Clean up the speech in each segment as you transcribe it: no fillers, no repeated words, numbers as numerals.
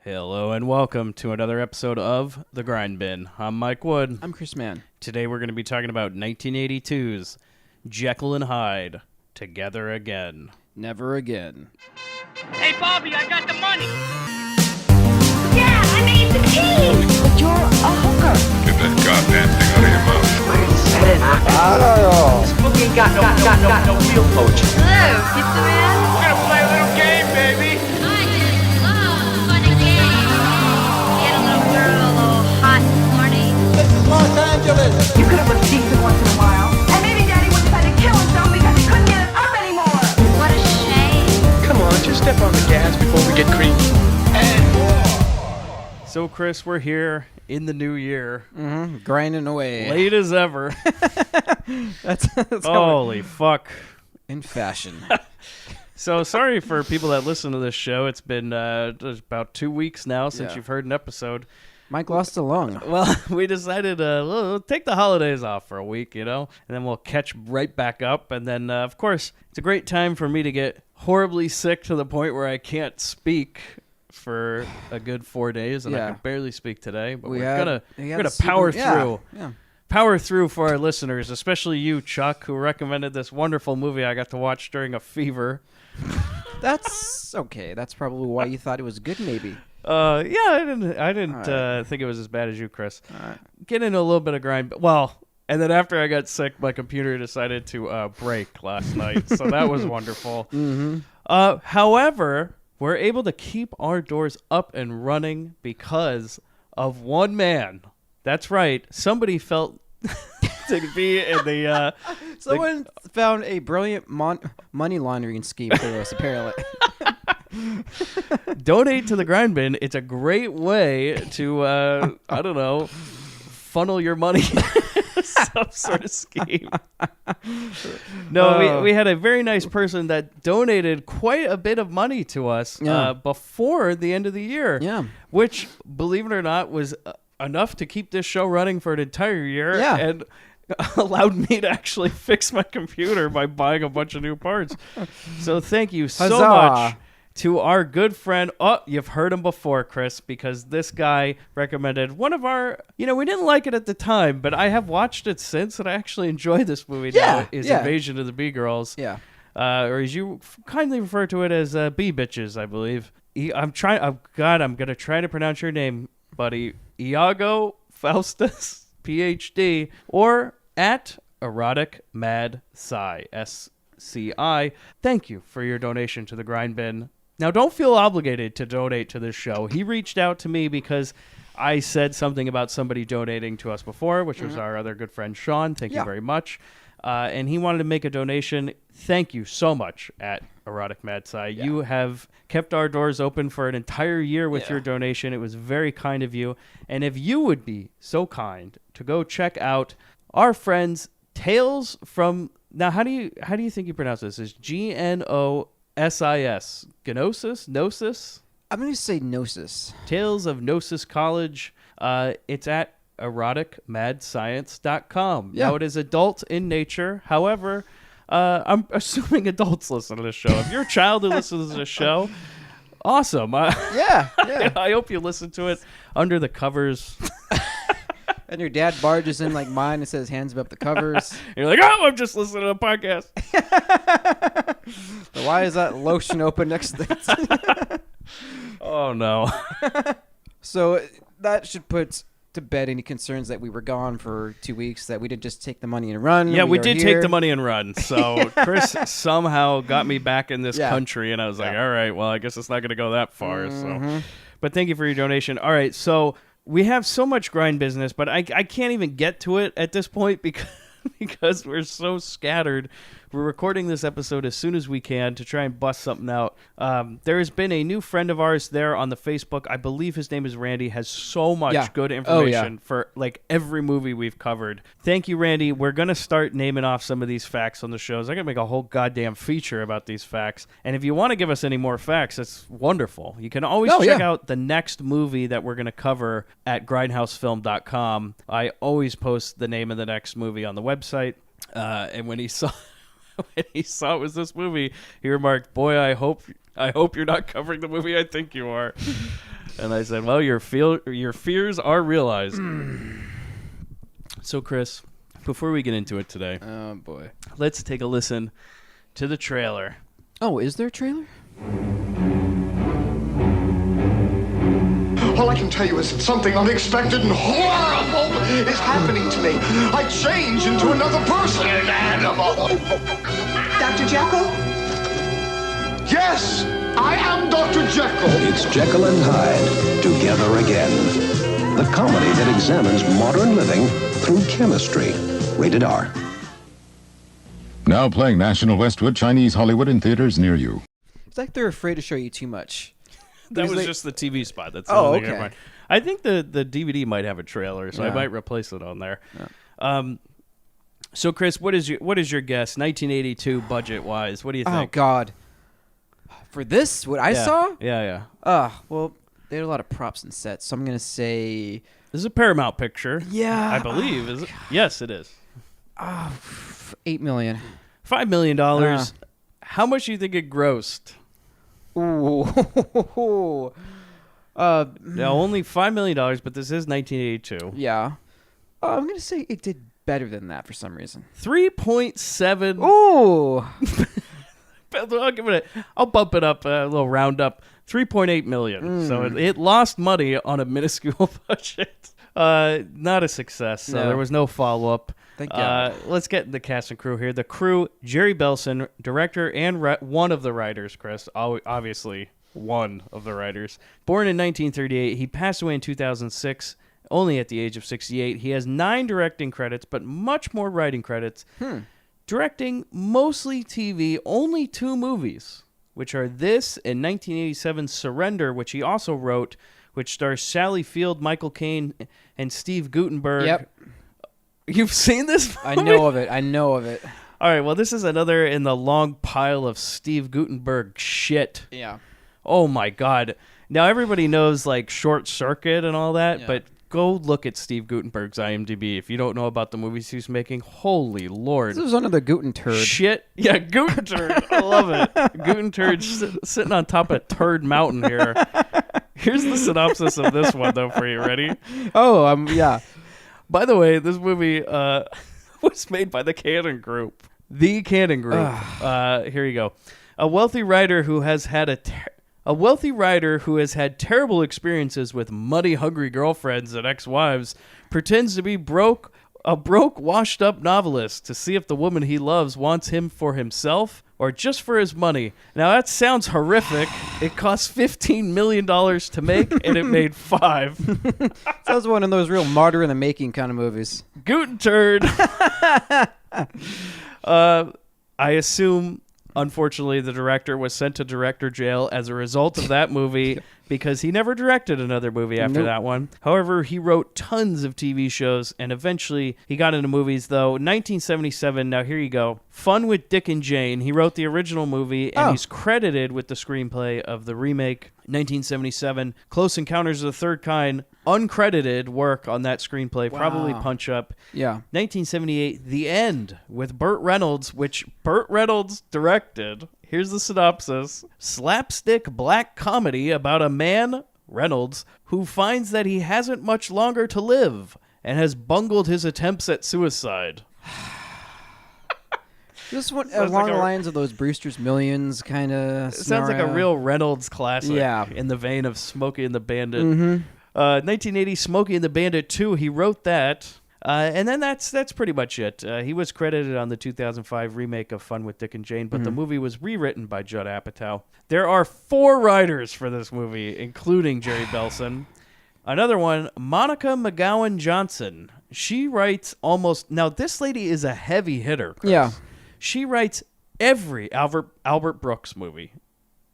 Hello and welcome to another episode of The Grindbin. I'm Mike Wood. I'm Chris Mann. Today we're going to be talking about 1982's Jekyll and Hyde, Together Again. Never again. Hey, Bobby, I got the money. Yeah, I made the team. But you're a hooker. Get that goddamn thing out of your mouth. This book ain't got no real poetry. Hello, pizza man. We're gonna play a little game, baby. I just love fun and games. Get a little girl all hot and horny. You could have looked decent once in a while. And maybe Daddy would have had to kill himself because he couldn't get it up anymore. What a shame. Come on, just step on the gas before we get creepy. So, Chris, we're here in the new year. Grinding away. Late as ever. That's Holy fuck. in fashion. So, sorry for people that listen to this show. It's been about 2 weeks now since Yeah. you've heard an episode. Mike lost a lung. Well, we decided we'll take the holidays off for a week, and then we'll catch right back up. And then, of course, it's a great time for me to get horribly sick to the point where I can't speak for a good 4 days, and I Yeah. can barely speak today. But We we're had- gonna we had we're gonna super- power yeah, through. yeah. Power through for our listeners, especially you, Chuck, who recommended this wonderful movie I got to watch during a fever. That's okay. That's probably why you thought it was good, maybe. I didn't All right. think it was as bad as you, Chris. All right. Get into a little bit of grind. Well, and then after I got sick, my computer decided to break last night, so that was wonderful. However, we're able to keep our doors up and running because of one man. That's right. Somebody felt to be in the. Someone found a brilliant money laundering scheme for us, apparently. Donate to the grind bin. It's a great way to I don't know, funnel your money some sort of scheme. No, we had a very nice person that donated quite a bit of money to us Yeah. before the end of the year. Yeah. Which, believe it or not, was enough to keep this show running for an entire year. Yeah. And allowed me to actually fix my computer by buying a bunch of new parts. So thank you so Huzzah. much to our good friend. Oh, you've heard him before, Chris, because this guy recommended one of our, we didn't like it at the time, but I have watched it since, and I actually enjoy this movie now. Yeah, Is yeah. Invasion of the Bee Girls. Yeah. Or as you kindly refer to it as Bee Bitches, I believe. I'm going to try to pronounce your name, buddy. Iago Faustus, PhD, or at Erotic Mad Sci, SCI. Thank you for your donation to the Grind Bin. Now, don't feel obligated to donate to this show. He reached out to me because I said something about somebody donating to us before, which was our other good friend, Sean. Thank you Yeah. very much. And he wanted to make a donation. Thank you so much at Erotic Mad Sci. Yeah. You have kept our doors open for an entire year with Yeah. your donation. It was very kind of you. And if you would be so kind to go check out our friends Tales from, now how do you think you pronounce this? Is Gnosis? Gnosis? I'm going to say Gnosis. Tales of Gnosis College. It's at eroticmadscience.com. Yeah. Now, it is adult in nature. However, I'm assuming adults listen to this show. If you're a child who listens to this show, awesome. Yeah. Yeah. I hope you listen to it under the covers. And your dad barges in like mine and says, hands up the covers. You're like, oh, I'm just listening to a podcast. But why is that lotion open next to it? Oh, no. So that should put to bed any concerns that we were gone for 2 weeks, that we didn't just take the money and run. Yeah, we are did here. take the money and run. So Chris somehow got me back in this Yeah. country, and I was like, Yeah. all right, well, I guess it's not going to go that far. Mm-hmm. So, but thank you for your donation. All right, so we have so much grind business, but I can't even get to it at this point because we're so scattered. We're recording this episode as soon as we can to try and bust something out. There has been a new friend of ours there on the Facebook. I believe his name is Randy. Has so much Yeah. good Oh, yeah. information for like every movie we've covered. Thank you, Randy. We're going to start naming off some of these facts on the shows. I'm going to make a whole goddamn feature about these facts. And if you want to give us any more facts, that's wonderful. You can always check out the next movie that we're going to cover at grindhousefilm.com. I always post the name of the next movie on the website. And when he saw it was this movie, he remarked, "Boy, I hope you're not covering the movie I think you are." And I said, well, your fears are realized. So, Chris, before we get into it today, Oh, boy. let's take a listen to the trailer. Oh, is there a trailer? All I can tell you is that something unexpected and horrible is happening to me. I change into another person, an animal. Dr. Jekyll? Yes, I am Dr. Jekyll. It's Jekyll and Hyde, together again. The comedy that examines modern living through chemistry. Rated R. Now playing National Westwood Chinese Hollywood in theaters near you. It's like they're afraid to show you too much. That was Because just the TV spot. That's Oh, the only thing I okay. find. I think the DVD might have a trailer, so I Yeah. might replace it on there. So, Chris, what is your guess? 1982 budget wise, what do you Oh, think? God. For this, what I Yeah. saw? Yeah. Well, they had a lot of props and sets, so I'm going to say... This is a Paramount picture. Yeah. I believe. Is it? Yes, it is. $8 million. $5 million. How much do you think it grossed? Ooh. No, only $5 million, but this is 1982. Yeah. I'm going to say it did better than that for some reason. 3.7. Ooh. I'll bump it up a little round up. 3.8 million. So it lost money on a minuscule budget. Not a success. So No. there was no follow up. Thank God. Let's get the cast and crew here. The crew: Jerry Belson, director and one of the writers. Chris, obviously one of the writers. Born in 1938, he passed away in 2006. Only at the age of 68. He has 9 directing credits, but much more writing credits. Directing mostly TV, only 2 movies, which are this and 1987's Surrender, which he also wrote, which stars Sally Field, Michael Caine, and Steve Guttenberg. Yep. You've seen this movie? I know of it. All right, well, this is another in the long pile of Steve Guttenberg shit. Yeah. Oh, my God. Now, everybody knows, like, Short Circuit and all that, but go look at Steve Guttenberg's IMDb. If you don't know about the movies he's making, holy Lord. This was under the Guten turd. Shit. Yeah, Guten Turd. I love it. Guten Turd sitting on top of Turd Mountain here. Here's the synopsis of this one, though, for you. Ready? Oh, yeah. By the way, this movie was made by the Cannon Group. The Cannon Group. Here you go. A wealthy writer who has had terrible experiences with money-hungry girlfriends and ex-wives pretends to be a broke, washed-up novelist to see if the woman he loves wants him for himself or just for his money. Now, that sounds horrific. It cost $15 million to make, and it made 5. That was one of those real martyr in the making kind of movies. Guten Turd. I assume, unfortunately, the director was sent to director jail as a result of that movie because he never directed another movie after that one. However, he wrote tons of TV shows, and eventually he got into movies, though. 1977, now here you go. Fun with Dick and Jane. He wrote the original movie, and he's credited with the screenplay of the remake. 1977, Close Encounters of the Third Kind, uncredited work on that screenplay, probably punch up. Yeah. 1978, The End, with Burt Reynolds, which Burt Reynolds directed. Here's the synopsis. Slapstick black comedy about a man, Reynolds, who finds that he hasn't much longer to live and has bungled his attempts at suicide. This one Sounds along like the a- lines of those Brewster's Millions kind of. It sounds like a real Reynolds classic. Yeah. In the vein of Smokey and the Bandit. 1980, Smokey and the Bandit 2. He wrote that. And then that's pretty much it. He was credited on the 2005 remake of Fun with Dick and Jane, but the movie was rewritten by Judd Apatow. There are 4 writers for this movie, including Jerry Belson. Another one, Monica McGowan Johnson. She writes almost... Now, this lady is a heavy hitter, Chris. Yeah. She writes every Albert Brooks movie.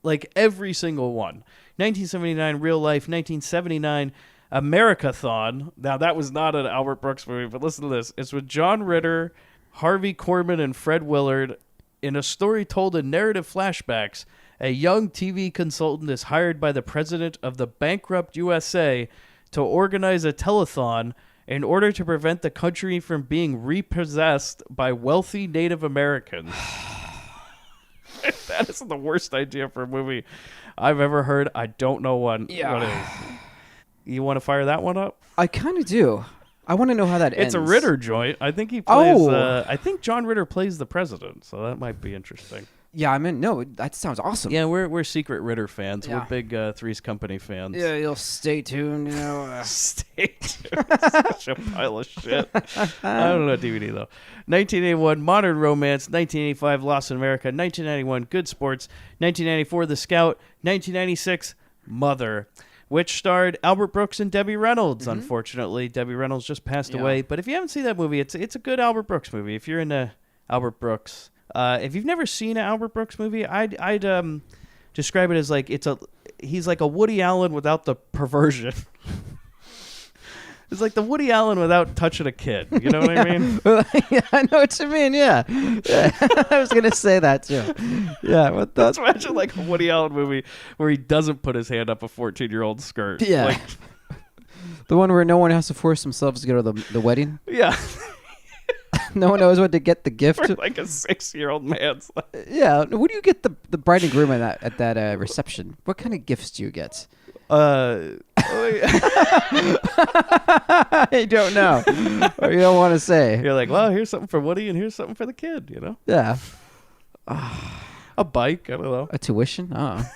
Like, every single one. 1979, Real Life. 1979, Americathon. Now, that was not an Albert Brooks movie, but listen to this. It's with John Ritter, Harvey Korman, and Fred Willard. In a story told in narrative flashbacks, a young TV consultant is hired by the president of the bankrupt USA to organize a telethon in order to prevent the country from being repossessed by wealthy Native Americans. That is the worst idea for a movie I've ever heard. I don't know what it is. You want to fire that one up? I kind of do. I want to know how that ends. It's a Ritter joint. I think he plays. Oh. I think John Ritter plays the president, so that might be interesting. Yeah, I mean, no, that sounds awesome. Yeah, we're secret Ritter fans. Yeah. We're big Three's Company fans. Yeah, you'll stay tuned. You know. Stay tuned. Such a pile of shit. I don't know DVD though. 1981, Modern Romance. 1985, Lost in America. 1991, Good Sports. 1994, The Scout. 1996, Mother, which starred Albert Brooks and Debbie Reynolds. Unfortunately, Debbie Reynolds just passed away. But if you haven't seen that movie, it's a good Albert Brooks movie. If you're into Albert Brooks, if you've never seen an Albert Brooks movie, I'd describe it as like he's like a Woody Allen without the perversion. It's like the Woody Allen without touching a kid. You know what I mean? Yeah, I know what you mean. Yeah. I was gonna say that too. Yeah, what the? Let's imagine like a Woody Allen movie where he doesn't put his hand up a 14-year-old skirt. Yeah. Like, The one where no one has to force themselves to go to the wedding. yeah. No one knows what to get the gift. For like a 6-year-old man's like, Yeah. What do you get the bride and groom at that reception? What kind of gifts do you get? I don't know. Or you don't want to say. you're like, well, here's something for Woody and here's something for the kid, you know? Yeah. A bike, I don't know. A tuition? Oh.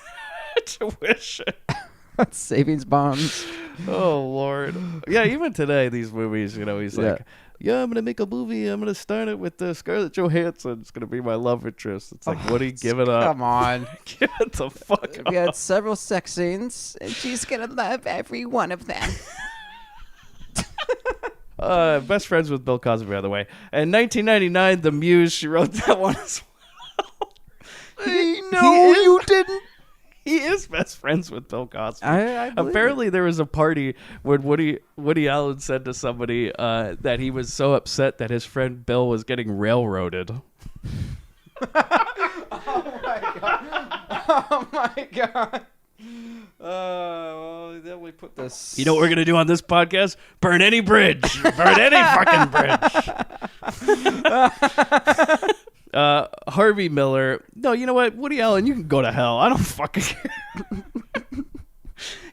Tuition. Savings bonds. Oh, Lord. Yeah, even today, these movies, you know, he's Yeah. like, yeah, I'm going to make a movie. I'm going to start it with Scarlett Johansson. It's going to be my love interest. It's like, Woody, give it up. Come on. Give it the fuck up. We had several sex scenes, and she's gonna love every one of them. Best friends with Bill Cosby, by the way. In 1999, The Muse, she wrote that one as well. You didn't. He is best friends with Bill Cosby. I believe Apparently, there was a party when Woody Allen said to somebody that he was so upset that his friend Bill was getting railroaded. Oh my god. Well, then we put this. You know what we're gonna do on this podcast? Burn any bridge. Burn any fucking bridge. Harvey Miller. No, you know what? Woody Allen, you can go to hell. I don't fucking care.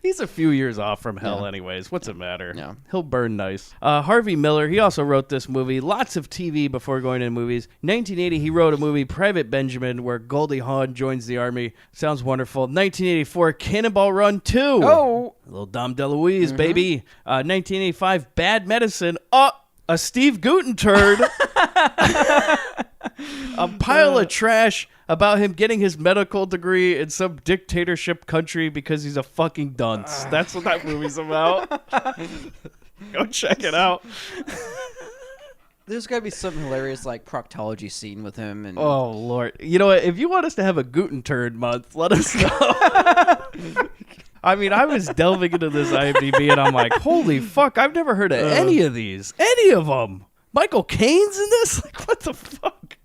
He's a few years off from hell anyways. What's it matter? Yeah. He'll burn nice. Harvey Miller, he also wrote this movie. Lots of TV before going into movies. 1980, he wrote a movie, Private Benjamin, where Goldie Hawn joins the army. Sounds wonderful. 1984, Cannonball Run 2. Oh. Little Dom DeLuise, baby. 1985, Bad Medicine. A Steve Gutton turd. A pile of trash about him getting his medical degree in some dictatorship country because he's a fucking dunce. That's what that movie's about. Go check it out. There's got to be some hilarious like proctology scene with him. And Oh, Lord. You know what? If you want us to have a Guten Turd month, let us know. I mean, I was delving into this IMDb and I'm like, holy fuck, I've never heard of any of these. Any of them. Michael Caine's in this? Like, what the fuck?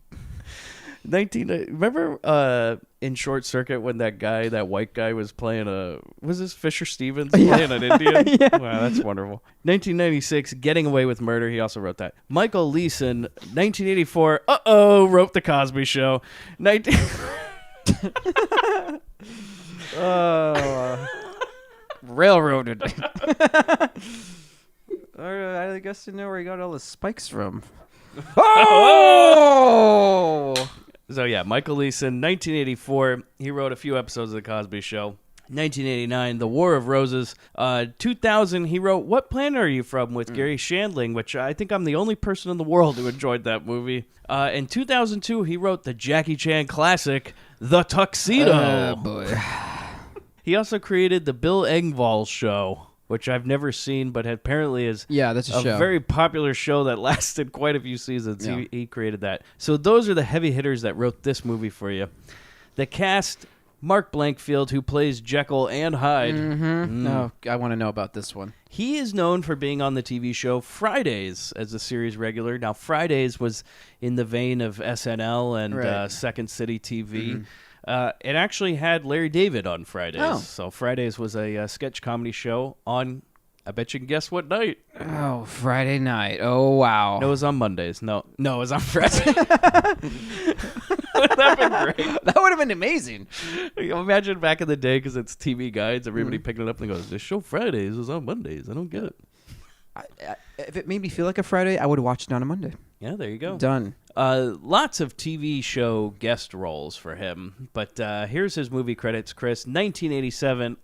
Remember in Short Circuit when that white guy was playing was this Fisher Stevens playing an Indian? Yeah. Wow, that's wonderful. 1996, Getting Away with Murder. He also wrote that. Michael Leeson, 1984, wrote The Cosby Show. Railroaded. I guess you know where he got all the spikes from. Oh! So yeah, Michael Leeson, 1984. He wrote a few episodes of The Cosby Show. 1989, The War of Roses. 2000, he wrote What Planet Are You From with Gary Shandling, which I think I'm the only person in the world who enjoyed that movie. In 2002, he wrote the Jackie Chan classic, The Tuxedo. Oh, boy. He also created The Bill Engvall Show, which I've never seen, but apparently is That's a show. very popular show that lasted quite a few seasons. Yeah. He created that. So those are the heavy hitters that wrote this movie for you. The cast, Mark Blankfield, who plays Jekyll and Hyde. Oh, I want to know about this one. He is known for being on the TV show Fridays as a series regular. Now, Fridays was in the vein of SNL and Right. Second City TV. It actually had Larry David on Fridays. Oh. So Fridays was a sketch comedy show on, I bet you can guess what night. Oh, Friday night. Oh, wow. No, it was on Mondays. No, it was on Friday. That'd have been great. That would have been amazing. Imagine back in the day, because it's TV guides, everybody picking it up and goes, "This show Fridays is on Mondays." I don't get it. If it made me feel like a Friday, I would watch it on a Monday. Yeah, there you go. Done. Lots of TV show guest roles for him, but here's his movie credits, Chris. 1987.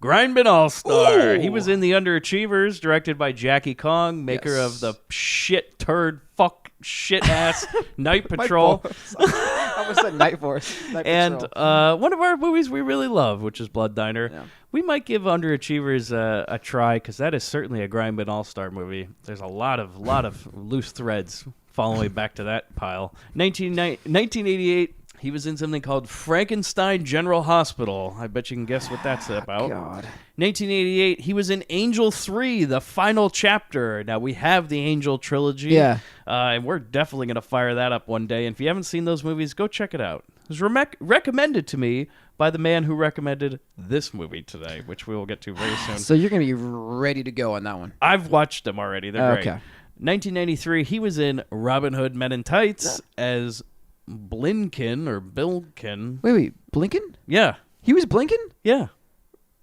Grindbin All-Star. Ooh. He was in The Underachievers, directed by Jackie Kong, maker of the shit turd fuck shit ass Night Patrol. I almost said Night Force. Night And Patrol. one of our movies we really love, which is Blood Diner. Yeah. We might give Underachievers a try, because that is certainly a Grindbin All-Star movie. There's a lot of loose threads following back to that pile. 1988, he was in something called Frankenstein General Hospital. I bet you can guess what that's about. God. 1988, he was in Angel 3, the final chapter. Now, we have the Angel trilogy. Yeah. And we're definitely going to fire that up one day. And if you haven't seen those movies, go check it out. It was recommended to me by the man who recommended this movie today, which we will get to very soon. So you're going to be ready to go on that one. I've watched them already. They're great. Okay. 1993, he was in Robin Hood Men in Tights as Blinken or Bilkin. Wait, Blinken? Yeah. He was Blinken? Yeah.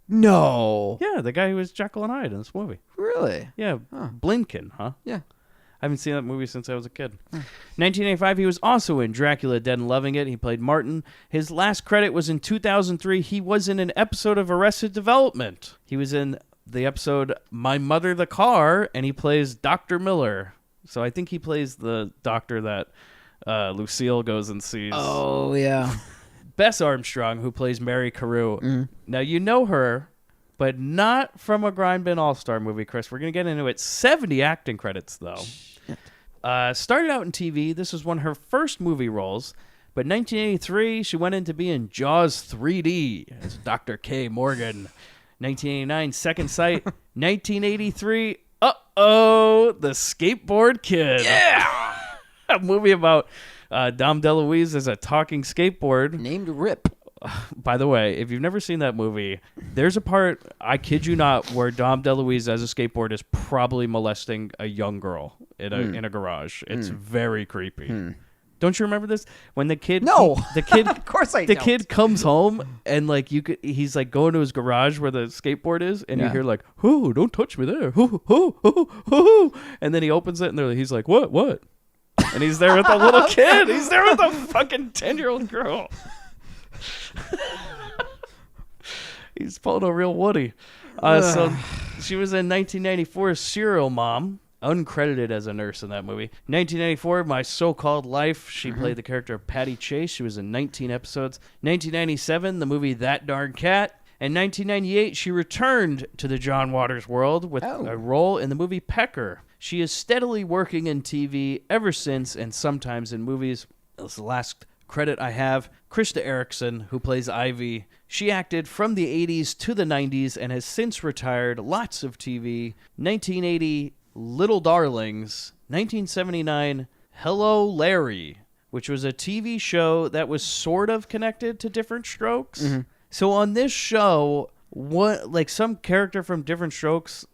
No. Yeah, the guy who was Jekyll and Hyde in this movie. Really? Yeah, Blinken, huh? Yeah. I haven't seen that movie since I was a kid. 1985, he was also in Dracula Dead and Loving It. He played Martin. His last credit was in 2003. He was in an episode of Arrested Development. He was in the episode My Mother the Car, and he plays Dr. Miller. So I think he plays the doctor that Lucille goes and sees. Oh, yeah. Bess Armstrong, who plays Mary Carew. Now, you know her, but not from a Grindbin All-Star movie, Chris. We're going to get into it. 70 acting credits, though. Started out in TV. This was one of her first movie roles. But 1983, she went into being Jaws 3D as Dr. K. Morgan. 1989, Second Sight. 1983, The Skateboard Kid. Yeah! A movie about Dom DeLuise as a talking skateboard. Named Rip. By the way, if you've never seen that movie, there's a part, I kid you not, where Dom DeLuise as a skateboard is probably molesting a young girl in a garage. It's very creepy. Don't you remember this? When the kid, Of course I the don't. kid comes home and like he's like going to his garage where the skateboard is, and you hear like, "Whoo, don't touch me there!" Whoo, whoo, whoo, whoo. And then he opens it, and he's like, "What?" And he's there with a little kid. He's there with a fucking 10-year-old girl. He's pulling a real Woody. So she was in 1994's Serial Mom, uncredited as a nurse in that movie. 1994, My So-Called Life. She played the character of Patty Chase. She was in 19 episodes. 1997, the movie That Darn Cat. And 1998, she returned to the John Waters world with a role in the movie Pecker. She is steadily working in TV ever since, and sometimes in movies. That's the last credit I have. Krista Erickson, who plays Ivy. She acted from the 80s to the 90s and has since retired. Lots of TV. 1980, Little Darlings. 1979, Hello Larry, which was a TV show that was sort of connected to Different Strokes. So on this show, some character from Different Strokes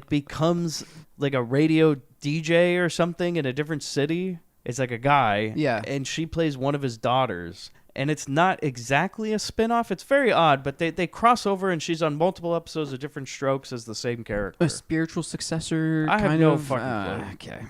becomes like a radio DJ or something in a different city. It's like a guy. Yeah. And she plays one of his daughters. And it's not exactly a spin-off. It's very odd, but they cross over, and she's on multiple episodes of Different Strokes as the same character. A spiritual successor. I have kind no of, fucking clue. Okay.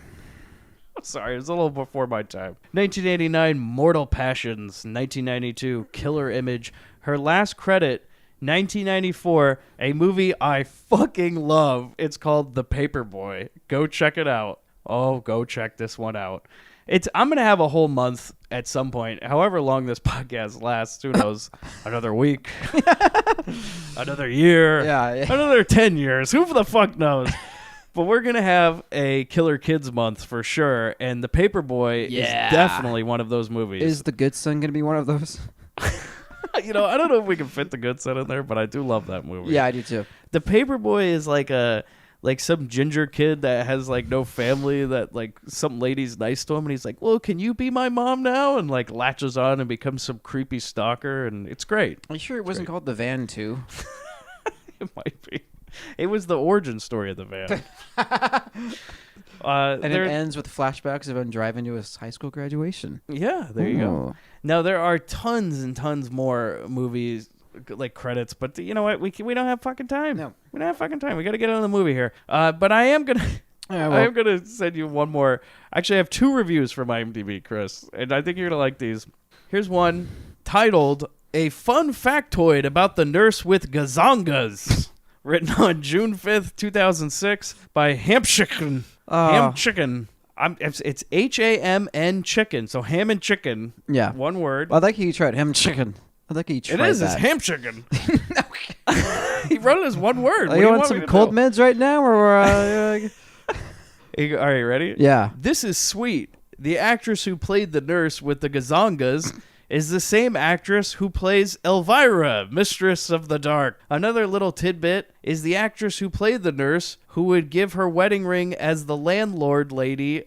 Sorry, it was a little before my time. 1989, Mortal Passions. 1992, Killer Image. Her last credit, 1994, a movie I fucking love. It's called The Paperboy. Go check it out. Oh, go check this one out. I'm going to have a whole month at some point, however long this podcast lasts. Who knows? Another week. Another year. Yeah. Another 10 years. Who the fuck knows? But we're going to have a Killer Kids month for sure, and The Paperboy is definitely one of those movies. Is The Good Son going to be one of those? I don't know if we can fit The Good Son in there, but I do love that movie. Yeah, I do too. The Paperboy is like some ginger kid that has no family, that some lady's nice to him, and he's like, well, can you be my mom now? And latches on and becomes some creepy stalker, and it's great. Are you sure it wasn't called The Van too? It might be. It was the origin story of the van. And it there- ends with flashbacks of him driving to his high school graduation. Yeah, there you go. Ooh. Now there are tons and tons more movies like credits, but you know what? We don't have fucking time. No. We don't have fucking time. We got to get on the movie here. But I am gonna. I am gonna send you one more. Actually, I have 2 reviews from IMDb, Chris, and I think you're gonna like these. Here's one titled "A Fun Factoid About the Nurse with Gazongas," written on June 5th, 2006, by Ham Chicken. Ham Chicken. It's HAMN Chicken, so ham and chicken. Yeah. One word. I like how you tried ham chicken. I like how you tried It is. that. It's ham chicken. He wrote it as one word. Are you on some cold meds right now, or? All right, ready? Yeah. This is sweet. The actress who played the nurse with the Gazongas is the same actress who plays Elvira, Mistress of the Dark. Another little tidbit is the actress who played the nurse who would give her wedding ring as the landlord lady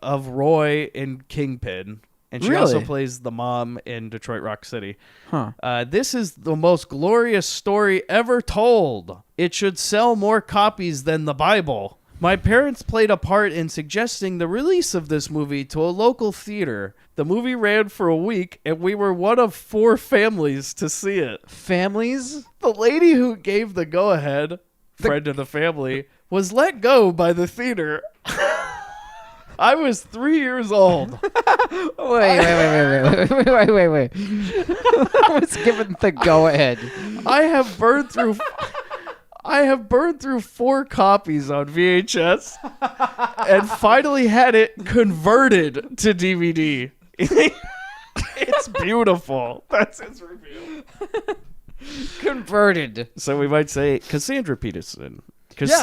of Roy in Kingpin. And she also Really? plays the mom in Detroit Rock City. Huh. This is the most glorious story ever told. It should sell more copies than the Bible. My parents played a part in suggesting the release of this movie to a local theater. The movie ran for a week, and we were one of 4 families to see it. Families? The lady who gave the go-ahead, friend of the family, was let go by the theater. I was 3 years old. Wait. I was given the go-ahead. I have burned through 4 copies on VHS and finally had it converted to DVD. It's beautiful. That's his review. Converted. So we might say Cassandra Peterson. I Who can't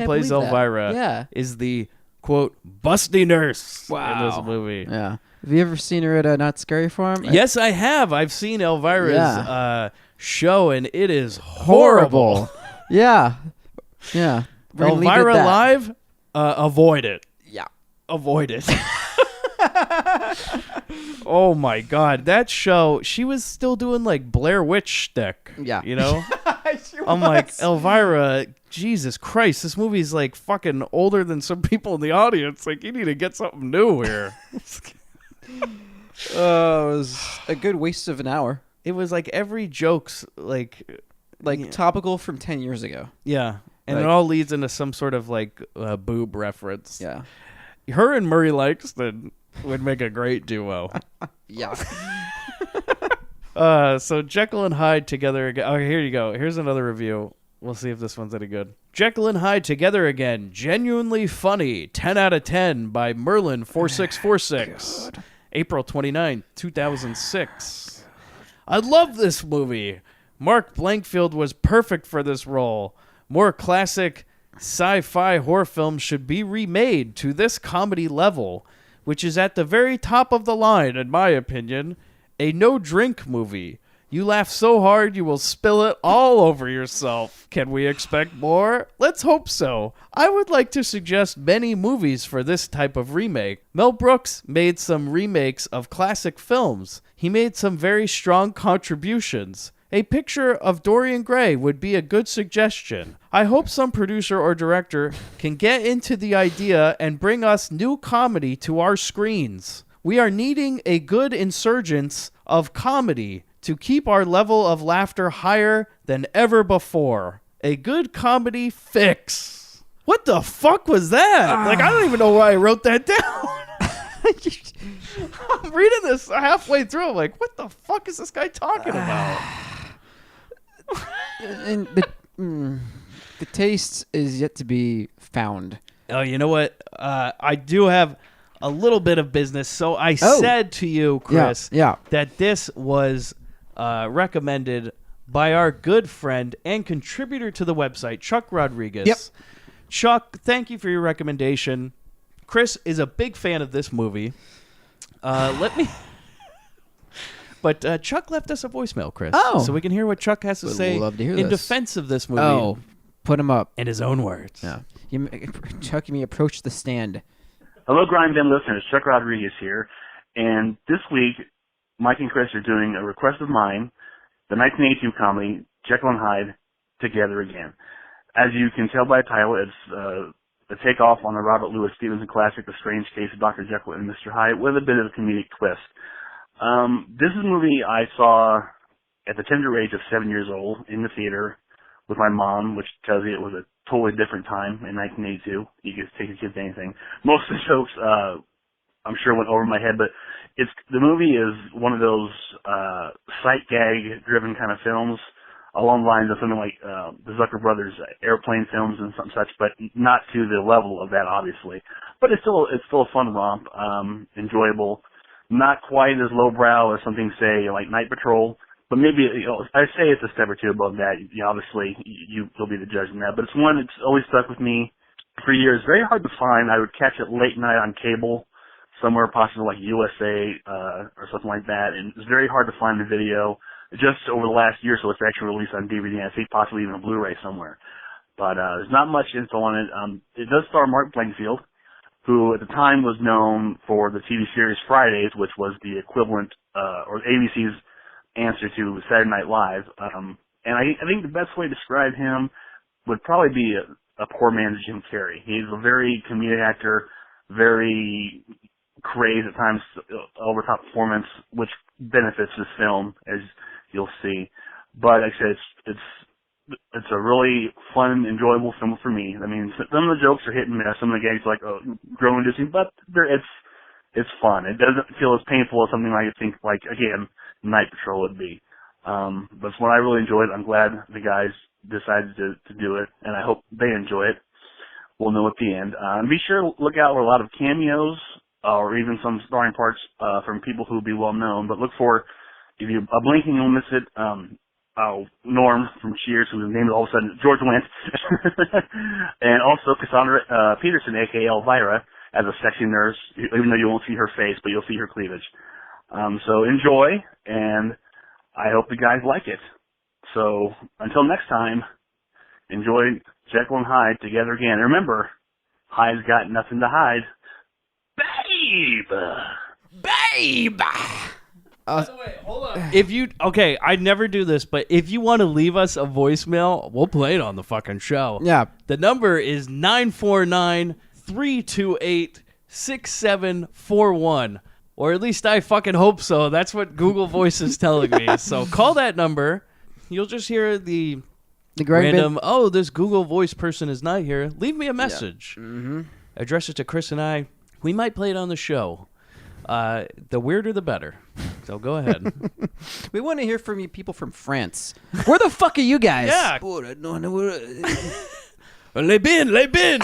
plays believe that. Elvira, Yeah. is the, quote, busty nurse in this Wow. movie. Yeah. Have you ever seen her at Not Scary Farm? Yes, I have. I've seen Elvira's Yeah. show, and it is horrible. Yeah. Yeah. We're gonna leave it Elvira at that. Live, avoid it. Yeah. Avoid it. Oh my God, that show! She was still doing like Blair Witch shtick. Yeah. You know. I'm like, Elvira, Jesus Christ, this movie's like fucking older than some people in the audience. Like, you need to get something new here. It was a good waste of an hour. It was like every joke's like Topical from 10 years ago. yeah, and Like- it all leads into some sort of like boob reference. Yeah. Her and Murray Langston would make a great duo. Yeah. So Jekyll and Hyde together again. Oh, here you go. Here's another review. We'll see if this one's any good. Jekyll and Hyde together again. Genuinely funny. 10 out of 10 by Merlin4646. April 29, 2006. I love this movie. Mark Blankfield was perfect for this role. More classic sci-fi horror films should be remade to this comedy level, which is at the very top of the line, in my opinion. A no-drink movie. You laugh so hard you will spill it all over yourself. Can we expect more? Let's hope so. I would like to suggest many movies for this type of remake. Mel Brooks made some remakes of classic films. He made some very strong contributions. A picture of Dorian Gray would be a good suggestion. I hope some producer or director can get into the idea and bring us new comedy to our screens. We are needing a good insurgence of comedy to keep our level of laughter higher than ever before. A good comedy fix. What the fuck was that? Like, I don't even know why I wrote that down. I'm reading this halfway through. I'm like, what the fuck is this guy talking about? And the taste is yet to be found. Oh, you know what? I do have a little bit of business. So I said to you, Chris, Yeah. that this was recommended by our good friend and contributor to the website, Chuck Rodriguez. Yep. Chuck, thank you for your recommendation. Chris is a big fan of this movie. But Chuck left us a voicemail, Chris. Oh. So we can hear what Chuck has to Would say love to hear in this. defense of this movie. Oh, put him up. In his own words. Yeah. Chuck, you may approach the stand. Hello, Grindbin listeners. Chuck Rodriguez here. And this week, Mike and Chris are doing a request of mine, the 1982 comedy, Jekyll and Hyde, Together Again. as you can tell by the title, it's a takeoff on the Robert Louis Stevenson classic, The Strange Case of Dr. Jekyll and Mr. Hyde, with a bit of a comedic twist. This is a movie I saw at the tender age of 7 years old in the theater with my mom, which tells you it was a totally different time in 1982. You could take your kids to anything. Most of the jokes, I'm sure went over my head, but the movie is one of those sight gag driven kind of films along the lines of something like the Zucker Brothers airplane films and something such, but not to the level of that, obviously. But it's still a fun romp, enjoyable, not quite as lowbrow as something, say, like Night Patrol. But maybe, I say it's a step or two above that. Obviously, you'll be the judge in that. But it's one that's always stuck with me for years. Very hard to find. I would catch it late night on cable, somewhere possibly like USA or something like that. And it's very hard to find the video. Just over the last year, so it's actually released on DVD. I think possibly even a Blu-ray somewhere. But there's not much info on it. It does star Mark Blankfield, who at the time was known for the TV series Fridays, which was the equivalent, or ABC's answer to Saturday Night Live. And I think the best way to describe him would probably be a poor man's Jim Carrey. He's a very comedic actor, very crazed at times, over-top performance, which benefits this film, as you'll see. But like I said, it's a really fun, enjoyable film for me. I mean, some of the jokes are hit and miss. Some of the gags are like groan-inducing, but it's fun. It doesn't feel as painful as something like I think, like, again, Night Patrol would be. But it's one I really enjoyed. I'm glad the guys decided to do it, and I hope they enjoy it. We'll know at the end. And be sure to look out for a lot of cameos or even some starring parts from people who will be well known. But look for, if you're blinking, you'll miss it. Norm from Cheers, whose name is all of a sudden George Wendt, and also Cassandra Peterson, aka Elvira, as a sexy nurse, even though you won't see her face, but you'll see her cleavage. So enjoy, and I hope the guys like it. So until next time, enjoy Jekyll and Hyde together again. And remember, Hyde's got nothing to hide. Babe! By the way, hold on. I never do this, but if you want to leave us a voicemail, we'll play it on the fucking show. Yeah. The number is 949-328-6741. Or at least I fucking hope so. That's what Google Voice is telling me. So call that number. You'll just hear the random, this Google Voice person is not here. Leave me a message. Yeah. Mm-hmm. Address it to Chris and I. We might play it on the show. The weirder, the better. So go ahead. We want to hear from you people from France. Where the fuck are you guys? Yeah. Les bin.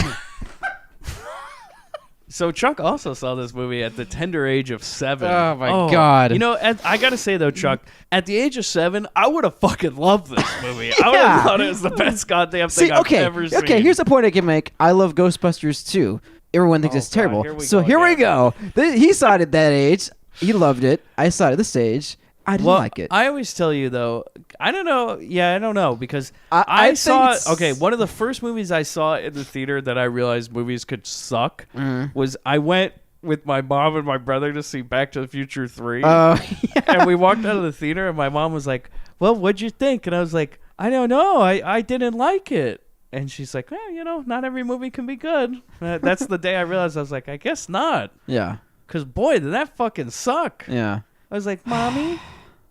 So Chuck also saw this movie at the tender age of 7. Oh, my God. You know, I got to say, though, Chuck, at the age of 7, I would have fucking loved this movie. I would have thought it was the best goddamn thing I've ever seen. Okay, here's a point I can make. I love Ghostbusters, too. Everyone thinks it's terrible. Here we go. He saw it at that age. He loved it. I saw it at this age. I didn't like it. I always tell you, though, I don't know. Yeah, I don't know, because I saw... Okay, one of the first movies I saw in the theater that I realized movies could suck was I went with my mom and my brother to see Back to the Future 3. And we walked out of the theater, and my mom was like, well, what'd you think? And I was like, I don't know. I didn't like it. And she's like, well, not every movie can be good. That's the day I realized. I was like, I guess not. Yeah. Because, boy, did that fucking suck. Yeah. I was like, Mommy,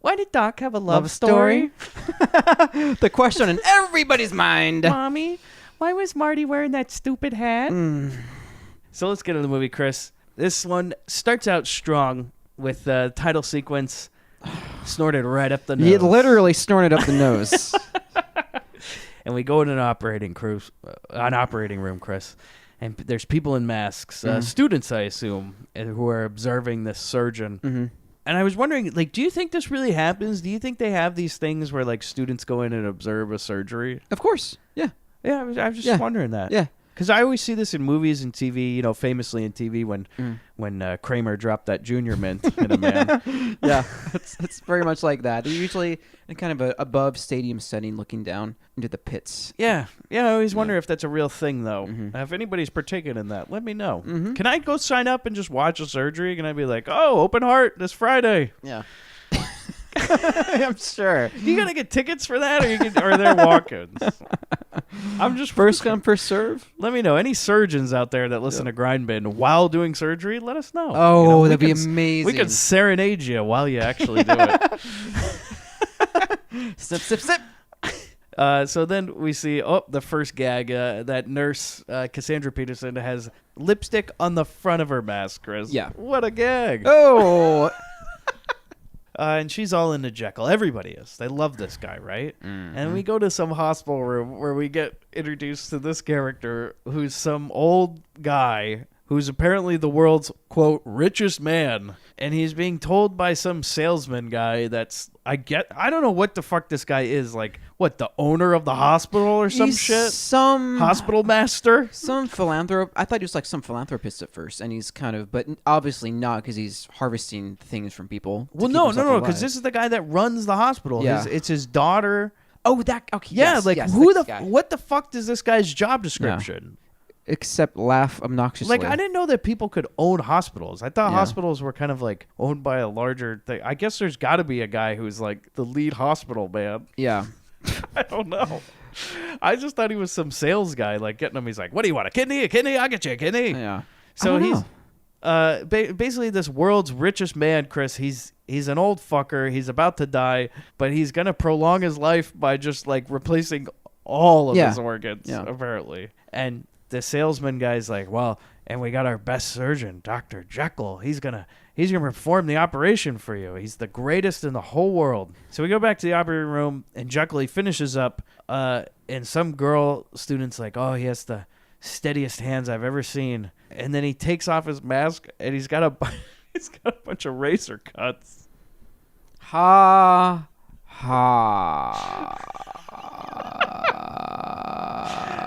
why did Doc have a love story? The question in everybody's mind. Mommy, why was Marty wearing that stupid hat? So let's get into the movie, Chris. This one starts out strong with the title sequence snorted right up the nose. He literally snorted up the nose. And we go in an operating room, Chris. And there's people in masks, students, I assume, who are observing this surgeon. Mm-hmm. And I was wondering, do you think this really happens? Do you think they have these things where, students go in and observe a surgery? Of course. Yeah. Yeah, I was just wondering that. Yeah. Because I always see this in movies and TV, famously in TV when Kramer dropped that junior mint in a man. Yeah, it's very much like that. They're usually in kind of a above stadium setting looking down into the pits. Yeah. Yeah, I always wonder if that's a real thing, though. Mm-hmm. If anybody's partaking in that, let me know. Mm-hmm. Can I go sign up and just watch a surgery? Can I be like, oh, open heart this Friday? Yeah. I'm sure. You gotta get tickets for that, or they're walk-ins. I'm just First come, first serve. Let me know. Any surgeons out there that listen to Grindbin while doing surgery, let us know. Oh, that'd be amazing. We could serenade you while you actually do it. Sip, sip, sip. So then we see, the first gag. That nurse, Cassandra Peterson, has lipstick on the front of her mask, Chris. Yeah. What a gag. Oh. And she's all into Jekyll. Everybody is. They love this guy, right? Mm-hmm. And we go to some hospital room where we get introduced to this character who's some old guy who's apparently the world's, quote, richest man. And he's being told by some salesman guy that's, I don't know what the fuck this guy is. Like, what, the owner of the hospital or some shit? Some hospital master? Some philanthropist. I thought he was like some philanthropist at first. And he's kind of, but obviously not, because he's harvesting things from people. Well, no, because this is the guy that runs the hospital. Yeah. It's his daughter. Oh, that, okay. Yeah, yes, like, yes, what the fuck is this guy's job description? Yeah. Except laugh obnoxiously. Like, I didn't know that people could own hospitals. I thought hospitals were kind of like owned by a larger thing. I guess there's got to be a guy who's like the lead hospital man. Yeah. I don't know. I just thought he was some sales guy, like getting him. He's like, "What do you want? A kidney? A kidney? I'll get you a kidney." Yeah. So he's basically this world's richest man, Chris. He's an old fucker. He's about to die, but he's gonna prolong his life by just like replacing all of his organs, apparently. And the salesman guy's like, well, and we got our best surgeon, Dr. Jekyll. He's gonna perform the operation for you. He's the greatest in the whole world. So we go back to the operating room, and Jekyll, he finishes up, and some girl student's like, oh, he has the steadiest hands I've ever seen. And then he takes off his mask, and he's got a bunch of razor cuts. Ha ha.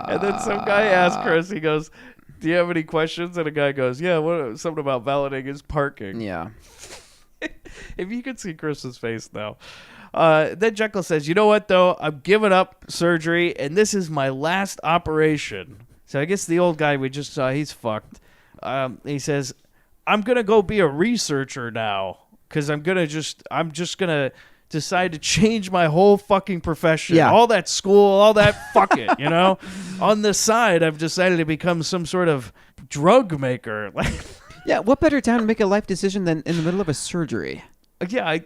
And then some guy asks Chris, he goes, do you have any questions? And a guy goes, yeah, something about validating his parking. Yeah. If you could see Chris's face now. Then Jekyll says, you know what, though? I'm giving up surgery, and this is my last operation. So I guess the old guy we just saw, he's fucked. He says, I'm going to go be a researcher now, because I'm just going to decide to change my whole fucking profession. Yeah. All that school, all that, fuck it, you know? On the side, I've decided to become some sort of drug maker. Like, yeah, what better time to make a life decision than in the middle of a surgery? Yeah,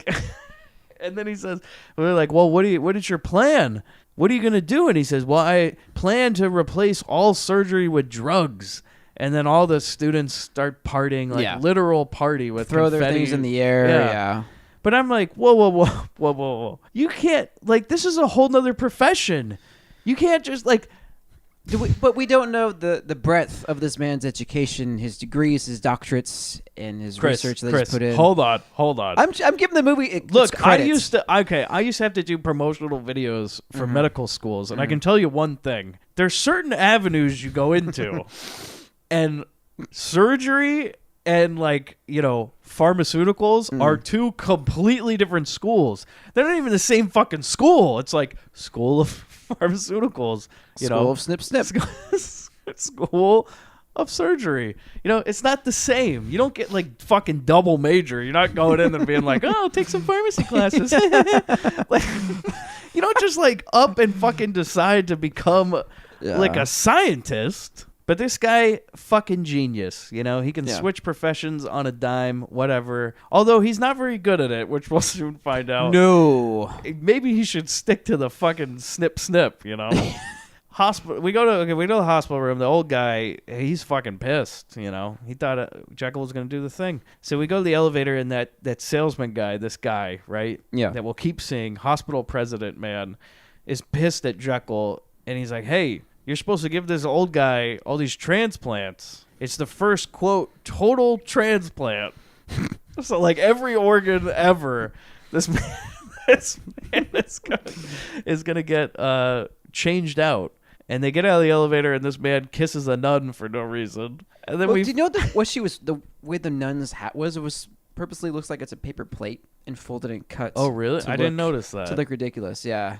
and then he says, we're like, well, what is your plan? What are you going to do? And he says, well, I plan to replace all surgery with drugs. And then all the students start partying, like literal party with throw confetti. Their things in the air, yeah. But I'm like, whoa. You can't, like, this is a whole nother profession. You can't just, like... But we don't know the breadth of this man's education, his degrees, his doctorates, and his research that he's put in. Hold on. I'm giving the movie its credits. I used to have to do promotional videos for medical schools, and I can tell you one thing. There's certain avenues you go into, and surgery and, like, you know, pharmaceuticals are two completely different schools. They're not even the same fucking school. It's like school of pharmaceuticals, school of snip. School of surgery. You know, it's not the same. You don't get like fucking double major. You're not going in and being like, oh, I'll take some pharmacy classes. Like, you don't just like up and fucking decide to become like a scientist. But this guy, fucking genius, you know? He can switch professions on a dime, whatever. Although he's not very good at it, which we'll soon find out. No. Maybe he should stick to the fucking snip, you know? Hospital. We go to the hospital room. The old guy, he's fucking pissed, you know? He thought Jekyll was going to do the thing. So we go to the elevator, and that salesman guy, this guy, right? Yeah. That we'll keep seeing, hospital president man, is pissed at Jekyll, and he's like, hey... You're supposed to give this old guy all these transplants. It's the first, quote, total transplant. So, like, every organ ever, this man is gonna get changed out. And they get out of the elevator, and this man kisses a nun for no reason. And then do you know the way the nun's hat was? It was purposely looks like it's a paper plate and folded and cut. Oh, really? I didn't notice that. To look ridiculous, yeah.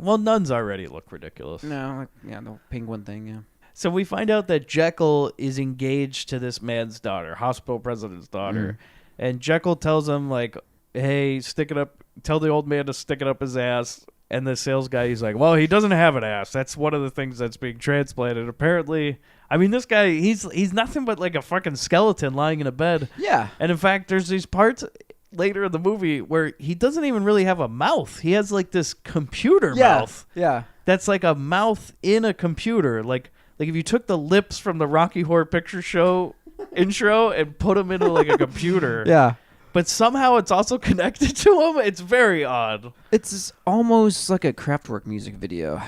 Well, nuns already look ridiculous. No, the penguin thing, yeah. So we find out that Jekyll is engaged to this man's daughter, hospital president's daughter. And Jekyll tells him, like, hey, stick it up. Tell the old man to stick it up his ass. And the sales guy, he's like, well, he doesn't have an ass. That's one of the things that's being transplanted. Apparently, I mean, this guy, he's nothing but like a fucking skeleton lying in a bed. Yeah. And in fact, there's these parts later in the movie where he doesn't even really have a mouth. He has like this computer mouth. Yeah. That's like a mouth in a computer. Like if you took the lips from the Rocky Horror Picture Show intro and put them into like a computer. Yeah. But somehow it's also connected to him. It's very odd. It's almost like a Kraftwerk music video.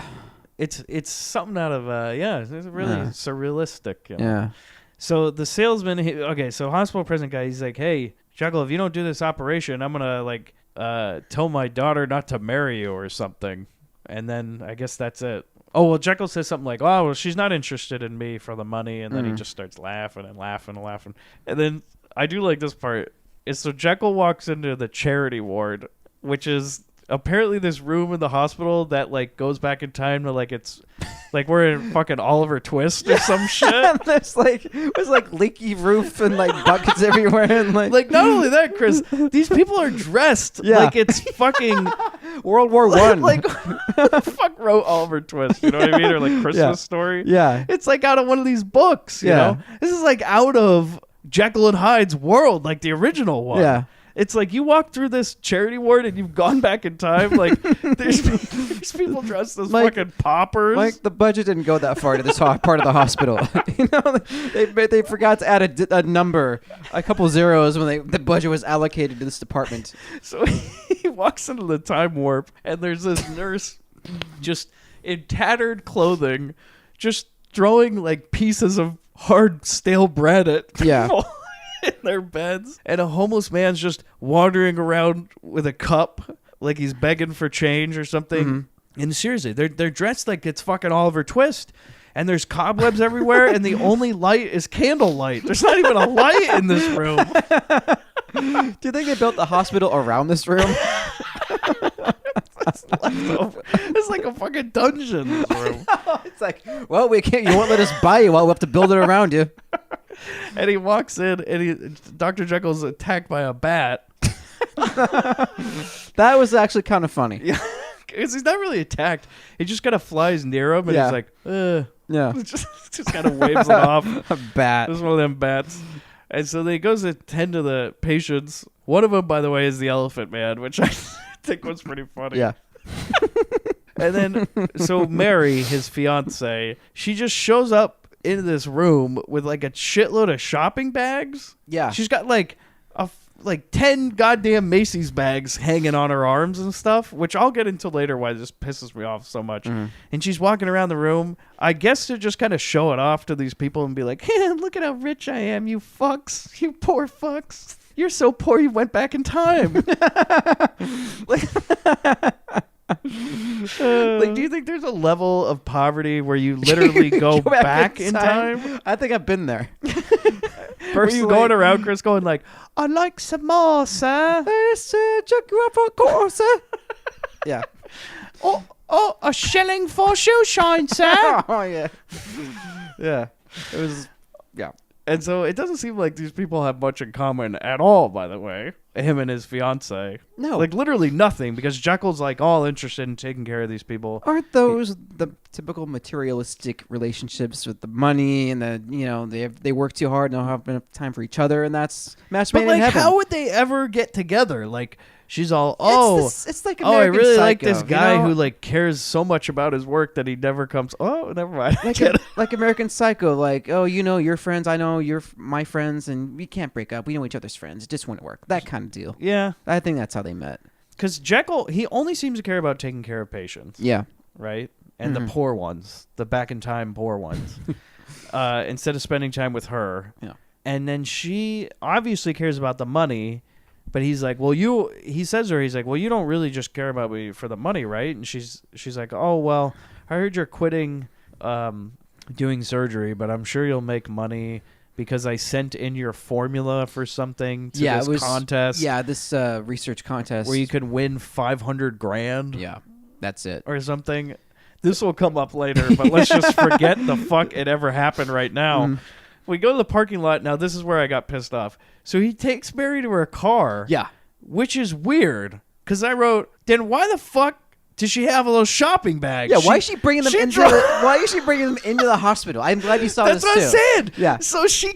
It's something out of it's really surrealistic. You know? Yeah. So the salesman, so hospital prison guy, he's like, hey, Jekyll, if you don't do this operation, I'm gonna like tell my daughter not to marry you or something. And then I guess that's it. Oh, well, Jekyll says something like, oh, well, she's not interested in me for the money. And then he just starts laughing and laughing and laughing. And then I do like this part. So Jekyll walks into the charity ward, which is apparently this room in the hospital that like goes back in time to like it's like we're in fucking Oliver Twist or some shit. There's like leaky roof and like buckets everywhere and like not only that, Chris, these people are dressed like it's fucking World War One. Like who the fuck wrote Oliver Twist? You know what I mean? Or like Christmas Story? Yeah. It's like out of one of these books. You know, this is like out of Jekyll and Hyde's world, like the original one. Yeah. It's like you walk through this charity ward and you've gone back in time. Like there's people dressed as fucking paupers. Like the budget didn't go that far to this part of the hospital. You know, they forgot to add a number, a couple zeros when the budget was allocated to this department. So he walks into the time warp and there's this nurse just in tattered clothing, just throwing like pieces of hard stale bread at people in their beds, and a homeless man's just wandering around with a cup like he's begging for change or something. And seriously, they're dressed like it's fucking Oliver Twist, and there's cobwebs everywhere, and the only light is candlelight. There's not even a light in this room. Do you think they built the hospital around this room? It's like a fucking dungeon, this room. It's like, well, you won't let us buy you, well, we'll have to build it around you. And he walks in and Dr. Jekyll's attacked by a bat. That was actually kind of funny. Yeah. Because he's not really attacked. He just kind of flies near him and he's like, yeah. just kind of waves it off. A bat. This is one of them bats. And so he goes to tend to the patients. One of them, by the way, is the Elephant Man, which I think was pretty funny. Yeah. And then, so Mary, his fiance, she just shows up into this room with like a shitload of shopping bags. Yeah. She's got like 10 goddamn Macy's bags hanging on her arms and stuff, which I'll get into later why this pisses me off so much. And she's walking around the room, I guess to just kind of show it off to these people and be like, hey, look at how rich I am, you fucks, you poor fucks. You're so poor you went back in time. Like, do you think there's a level of poverty where you literally go back in time? I think I've been there. Were you going around, Chris, going like, I'd like some more, sir? Check you up for a quarter, sir. Yeah. Oh, a shilling for shoe shine, sir. Oh, yeah. Yeah. It was, yeah. And so it doesn't seem like these people have much in common at all, by the way. Him and his fiance. No. Like, literally nothing, because Jekyll's, like, all interested in taking care of these people. Aren't those the typical materialistic relationships with the money and the, you know, they work too hard and don't have enough time for each other, and that's match made in heaven. But, like, how would they ever get together? Like, she's all, it's like American I really Psycho, like this guy, you know? who, like, cares so much about his work that he never comes, oh, never mind. Like American Psycho, like, oh, you know your friends, I know you're my friends, and we can't break up. We know each other's friends. It just wouldn't work. That kind of deal. Yeah. I think that's how they met. Because Jekyll, he only seems to care about taking care of patients. Yeah. Right? And the poor ones, the back in time poor ones, instead of spending time with her. Yeah. And then she obviously cares about the money, but he's like, well, he says to her, he's like, well, you don't really just care about me for the money, right? And she's like, oh, well, I heard you're quitting doing surgery, but I'm sure you'll make money because I sent in your formula for something to this contest. Yeah, this research contest. Where you can win $500,000. Yeah, that's it. Or something. This will come up later, but let's just forget the fuck it ever happened right now. We go to the parking lot. Now, this is where I got pissed off. So he takes Mary to her car. Yeah. which is weird because I wrote, then why the fuck does she have all those shopping bags? Yeah, why is she bringing them why is she bringing them into the hospital? I'm glad you saw That's this what I said. Yeah. So she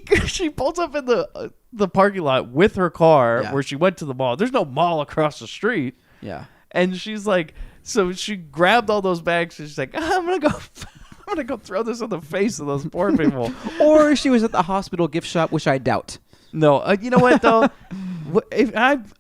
pulls up in the parking lot with her car where she went to the mall. There's no mall across the street. Yeah. And she's like, so she grabbed all those bags and she's like, I'm gonna go throw this in the face of those poor people. Or she was at the hospital gift shop, which I doubt. No, you know what though?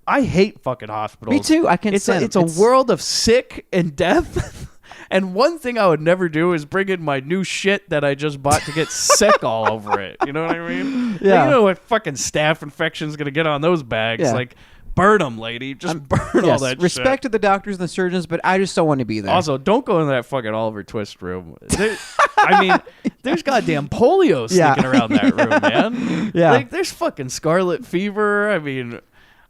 I hate fucking hospitals. Me too. I can't stand It's a world of sick and death. And one thing I would never do is bring in my new shit that I just bought to get sick all over it. You know what I mean? Yeah. You know what fucking staph infection's gonna get on those bags? Yeah. Like, burn them, lady. Just burn all that respect shit. to the doctors and the surgeons, but I just don't want to be there. Also, don't go in that fucking Oliver Twist room. I mean, there's goddamn polio sneaking around that room, man. Yeah. Like, there's fucking scarlet fever. I mean,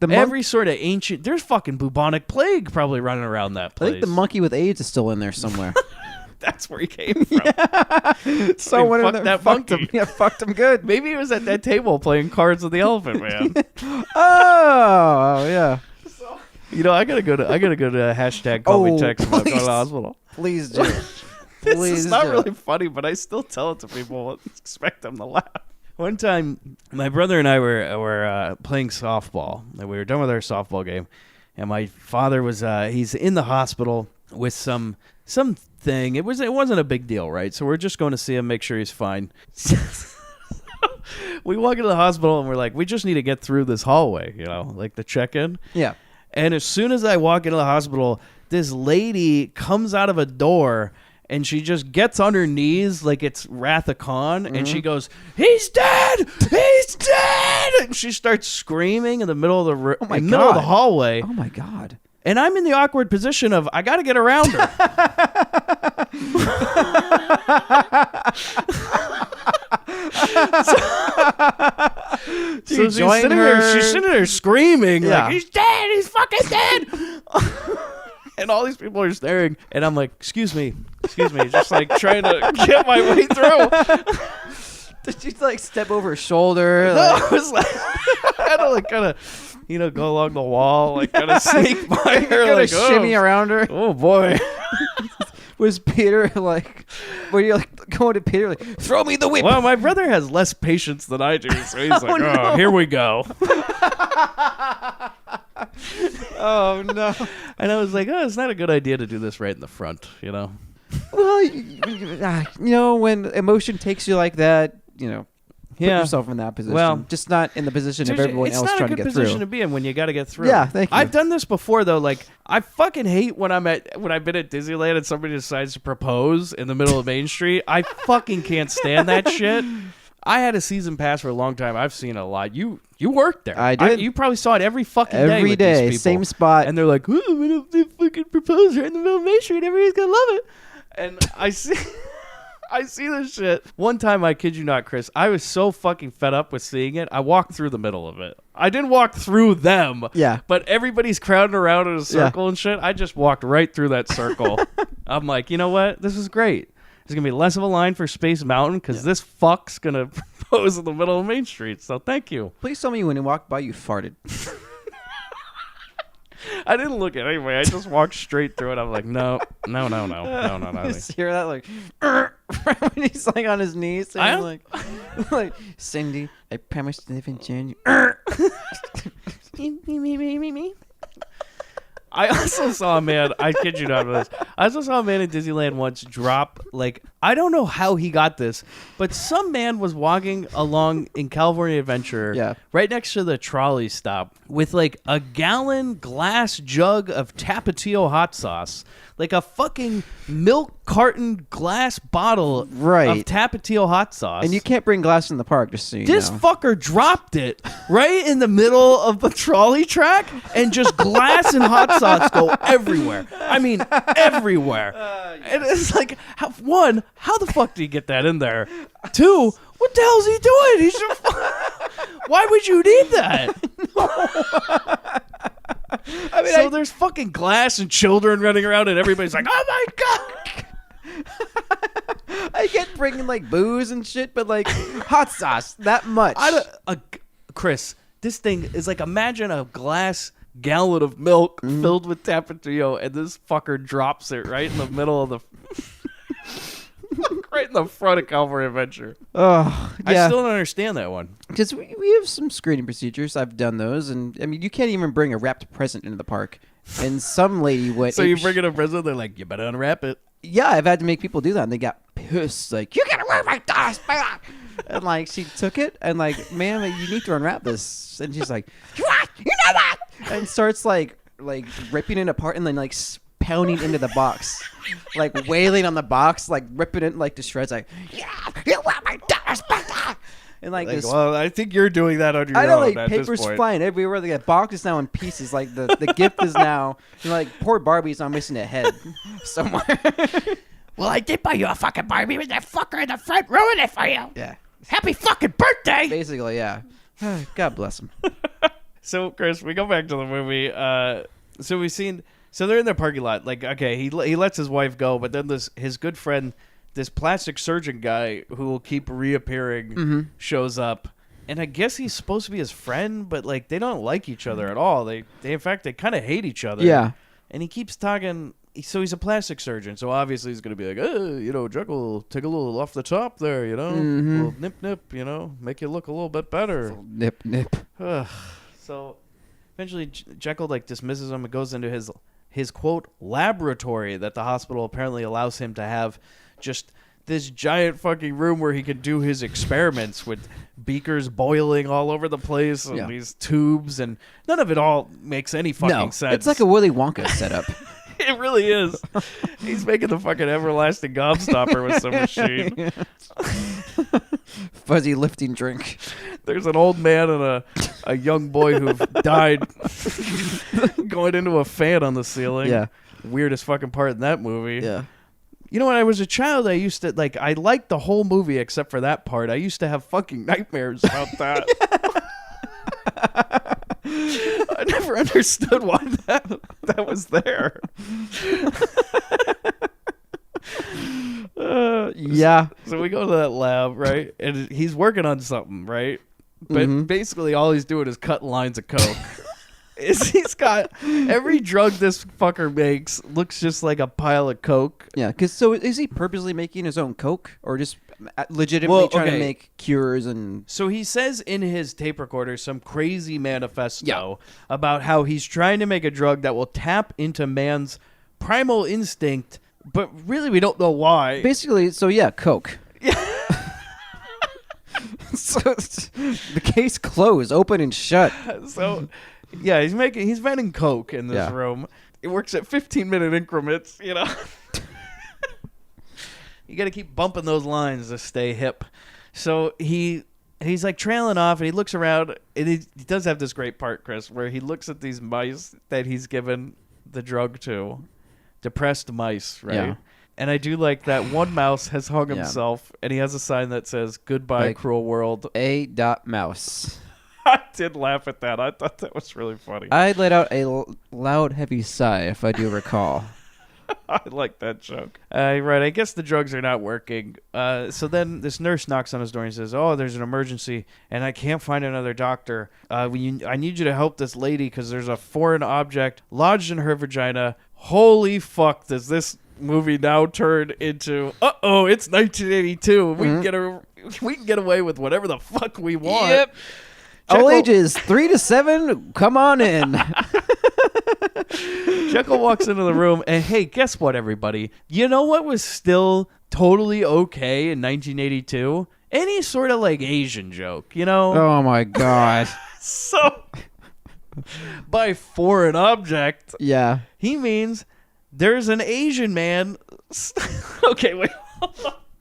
every sort of ancient... There's fucking bubonic plague probably running around that I place. think the monkey with AIDS is still in there somewhere. That's where he came from. Someone fucked that fucked monkey. him. Yeah, fucked him good. Maybe he was at that table playing cards with the elephant, man. Oh, yeah. You know, I gotta go to hashtag call me text about going to the hospital. Please do. This is not really funny, but I still tell it to people and expect them to laugh. One time, my brother and I were playing softball, and we were done with our softball game, and my father was he's in the hospital with some thing. It wasn't a big deal, right? So we're just going to see him, make sure he's fine. We walk into the hospital and we're like, we just need to get through this hallway, you know, like the check-in. Yeah. And as soon as I walk into the hospital, this lady comes out of a door and she just gets on her knees like it's Wrath of Khan, and she goes, "He's dead! He's dead!" And she starts screaming in the middle of the middle of the hallway. Oh my God. And I'm in the awkward position of I got to get around her. So she's sitting there screaming like, "He's dead! He's fucking dead!" And all these people are staring, and I'm like, excuse me, just like trying to get my way through. Did she like step over her shoulder? No, I was like, I had to like kind of, go along the wall, like kind of sneak by her, like shimmy around her. Oh boy. Was Peter like, were you like going to Peter like, throw me the whip? Well, my brother has less patience than I do, so he's like, oh, here we go. Oh no. And I was like, oh, it's not a good idea to do this right in the front, you know? Well, when emotion takes you like that, put yourself in that position. Well, just not in the position of everyone else trying to get through. It's not a good position to be in when you got to get through. Yeah, thank you. I've done this before though. Like, I fucking hate when I've been at Disneyland and somebody decides to propose in the middle of Main Street. I fucking can't stand that shit. I had a season pass for a long time. I've seen it a lot. You worked there. I did. You probably saw it every fucking day. Every with day, these people. same spot. And they're like, "Ooh, I'm gonna fucking propose right in the middle of Main Street. Everybody's gonna love it." And I see this shit. One time, I kid you not, Chris, I was so fucking fed up with seeing it, I walked through the middle of it. I didn't walk through them. Yeah. But everybody's crowding around in a circle and shit. I just walked right through that circle. I'm like, you know what? This is great. There's going to be less of a line for Space Mountain because this fuck's going to propose in the middle of Main Street. So thank you. Please tell me when you walked by, you farted. I didn't look at it anyway. I just walked straight through it. I'm like, no. You just hear that like, when he's like on his knees and like, Cindy, I promise to live in January. Me. I also saw a man, I kid you not with this, I also saw a man in Disneyland once drop, like, I don't know how he got this, but some man was walking along in California Adventure right next to the trolley stop with like a gallon glass jug of Tapatio hot sauce. Like a fucking milk carton glass bottle of Tapatio hot sauce. And you can't bring glass in the park, just so you know. This fucker dropped it right in the middle of the trolley track, and just glass and hot sauce go everywhere. I mean, everywhere. And it's like, how the fuck do you get that in there? Two, what the hell is he doing? He should. Why would you need that? I mean, so there's fucking glass and children running around, and everybody's like, "Oh my god!" I get bringing like booze and shit, but like hot sauce that much. Chris, this thing is like, imagine a glass gallon of milk filled with Tapatio, and this fucker drops it right in the middle of the... right in the front of California Adventure. Oh, yeah. I still don't understand that one. Because we have some screening procedures. I've done those. And, I mean, you can't even bring a wrapped present into the park. And some lady went... So you bring in a present, they're like, you better unwrap it. Yeah, I've had to make people do that. And they got pissed. Like, you gotta wear my daughter's back. And, like, she took it. And, like, ma'am, you need to unwrap this. And she's like, what? You know that? And starts, like ripping it apart and then, like, pounding into the box. Like, wailing on the box. Like, ripping it, like, to shreds. Like, yeah, you want my daughter's back. And, like this... Well, I think you're doing that on your own. I know, like, at papers this point. flying everywhere. The box is now in pieces. Like, the gift is now... You know, like, poor Barbie's now missing a head somewhere. Well, I did buy you a fucking Barbie, but that fucker in the front ruined it for you. Yeah. Happy fucking birthday! Basically, yeah. God bless him. So, Chris, we go back to the movie. So they're in their parking lot. Like, okay, he lets his wife go, but then his good friend, this plastic surgeon guy who will keep reappearing, shows up. And I guess he's supposed to be his friend, but, like, they don't like each other at all. They in fact, they kind of hate each other. Yeah. And he keeps talking... So he's a plastic surgeon, so obviously he's going to be like, Jekyll, take a little off the top there, a little nip, make you look a little bit better. Nip. So eventually Jekyll, like, dismisses him and goes into his quote, laboratory that the hospital apparently allows him to have, just this giant fucking room where he can do his experiments with beakers boiling all over the place and these tubes, and none of it all makes any fucking sense. It's like a Willy Wonka setup. It really is. He's making the fucking everlasting gobstopper with some machine. Fuzzy lifting drink. There's an old man and a young boy who've died going into a fan on the ceiling. Yeah. Weirdest fucking part in that movie. Yeah. You know, when I was a child, I used to, like, I liked the whole movie except for that part. I used to have fucking nightmares about that. I never understood why that was there. Yeah. So we go to that lab, right? And he's working on something, right? But basically all he's doing is cutting lines of coke. He's got every drug this fucker makes looks just like a pile of coke. Yeah, so is he purposely making his own coke or just legitimately trying to make cures? And so he says in his tape recorder some crazy manifesto about how he's trying to make a drug that will tap into man's primal instinct, but really we don't know why. Basically, coke. So the case closed, open and shut. So yeah, he's vending coke in this room. It works at 15-minute increments, You got to keep bumping those lines to stay hip. So he's like trailing off, and he looks around, and he does have this great part, Chris, where he looks at these mice that he's given the drug to, depressed mice, right? Yeah. And I do like that one mouse has hung himself, and he has a sign that says, "Goodbye, cruel world." Mouse. I did laugh at that. I thought that was really funny. I let out a loud, heavy sigh, if I do recall. I like that joke. Right, I guess the drugs are not working. So then this nurse knocks on his door and says, "Oh, there's an emergency, and I can't find another doctor. I need you to help this lady because there's a foreign object lodged in her vagina." Holy fuck, does this movie now turn into, it's 1982. We can get away with whatever the fuck we want. Yep. All ages 3 to 7, come on in. Jekyll walks into the room, and hey, guess what, everybody? You know what was still totally okay in 1982? Any sort of, like, Asian joke, Oh, my God. So, by foreign object, he means there's an Asian man. Okay, wait.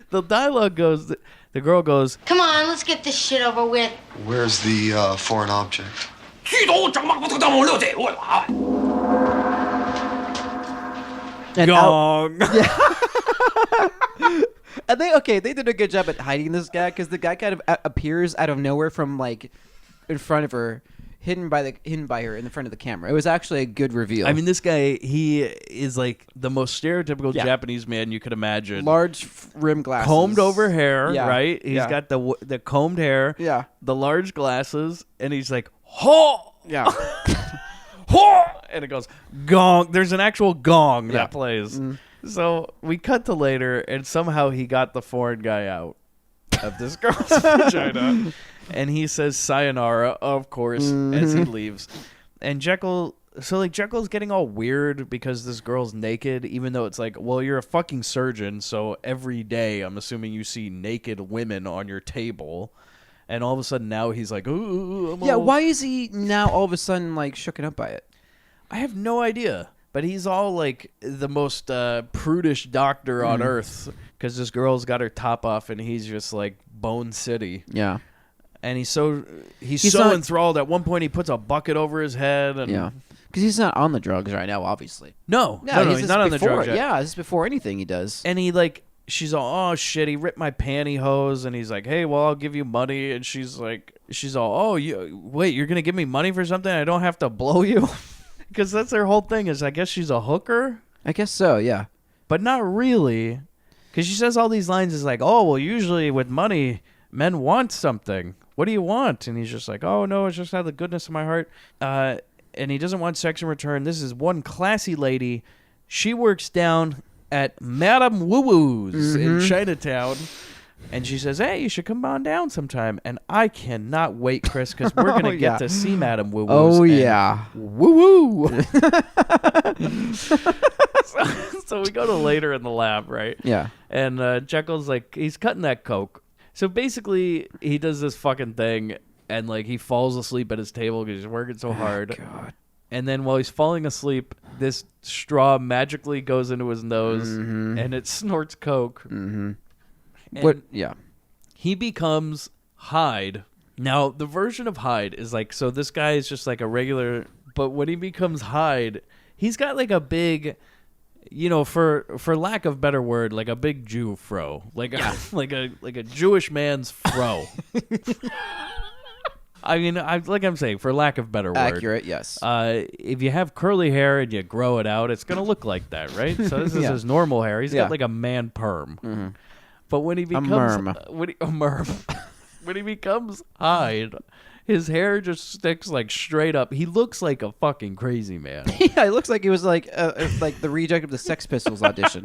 The dialogue goes... The girl goes, "Come on, let's get this shit over with." Where's the foreign object? Gong. And they did a good job at hiding this guy because the guy kind of appears out of nowhere from, like, in front of her, hidden by her in the front of the camera. It was actually a good reveal. I mean, this guy, he is like the most stereotypical Japanese man you could imagine. Large rim glasses, combed over hair, right? He's got the combed hair, the large glasses, and he's like, "Ho, yeah, and it goes gong. There's an actual gong that plays. So we cut to later, and somehow he got the foreign guy out of this girl's vagina, and he says sayonara, of course, as he leaves. And Jekyll, so like Jekyll's getting all weird because this girl's naked, even though it's like, well, you're a fucking surgeon, so every day I'm assuming you see naked women on your table. And all of a sudden now he's like, ooh, why is he now all of a sudden like shooken up by it? I have no idea. But he's all like the most prudish doctor on earth because this girl's got her top off and he's just like Bone City. Yeah. And he's so enthralled. At one point, he puts a bucket over his head. And yeah. Because he's not on the drugs right now, obviously. No, he's not on the drugs yet. Yeah, this is before anything he does. And he like, she's all, oh shit, he ripped my pantyhose, and he's like, hey, well, I'll give you money. And she's all, oh, wait, you're gonna give me money for something? I don't have to blow you. Because that's her whole thing is I guess she's a hooker. I guess so, yeah. But not really. Because she says all these lines is like, oh, well, usually with money, men want something. What do you want? And he's just like, oh, no, it's just out of the goodness of my heart. And he doesn't want sex in return. This is one classy lady. She works down at Madame Woo Woo's in Chinatown. And she says, hey, you should come on down sometime. And I cannot wait, Chris, because we're going to get to see Madame Woo Woo's. Oh, yeah. Woo woo. So we go to later in the lab, right? Yeah. And Jekyll's like, he's cutting that coke. So basically, he does this fucking thing, and like he falls asleep at his table because he's working so hard. God. And then while he's falling asleep, this straw magically goes into his nose, and it snorts coke. What? Yeah. He becomes Hyde. Now, the version of Hyde is like, so this guy is just like a regular, but when he becomes Hyde, he's got like a big, you know, for lack of better word, like a big Jew fro, like a Jewish man's fro. I mean, like I'm saying, for lack of better word. Accurate, yes. If you have curly hair and you grow it out, it's gonna look like that, right? So this is his normal hair. He's got like a man perm. But when he becomes when he becomes Hyde, his hair just sticks like straight up. He looks like a fucking crazy man. Yeah, it looks like he was like the reject of the Sex Pistols audition.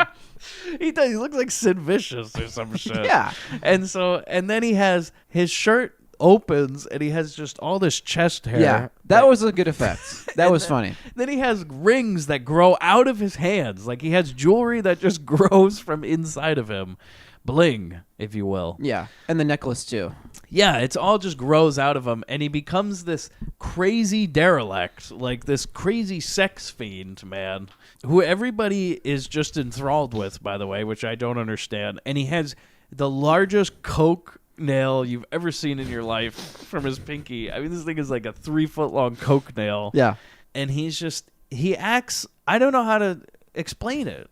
He does. He looks like Sid Vicious or some shit. Yeah. And then he has his shirt opens and he has just all this chest hair. Yeah, that was a good effect. That was funny. Then he has rings that grow out of his hands. Like he has jewelry that just grows from inside of him. Bling, if you will. Yeah, and the necklace too. Yeah, it's all just grows out of him, and he becomes this crazy derelict, like this crazy sex fiend, man, who everybody is just enthralled with, by the way, which I don't understand. And he has the largest coke nail you've ever seen in your life from his pinky. I mean, this thing is like a 3-foot-long coke nail. Yeah. And he acts, I don't know how to explain it.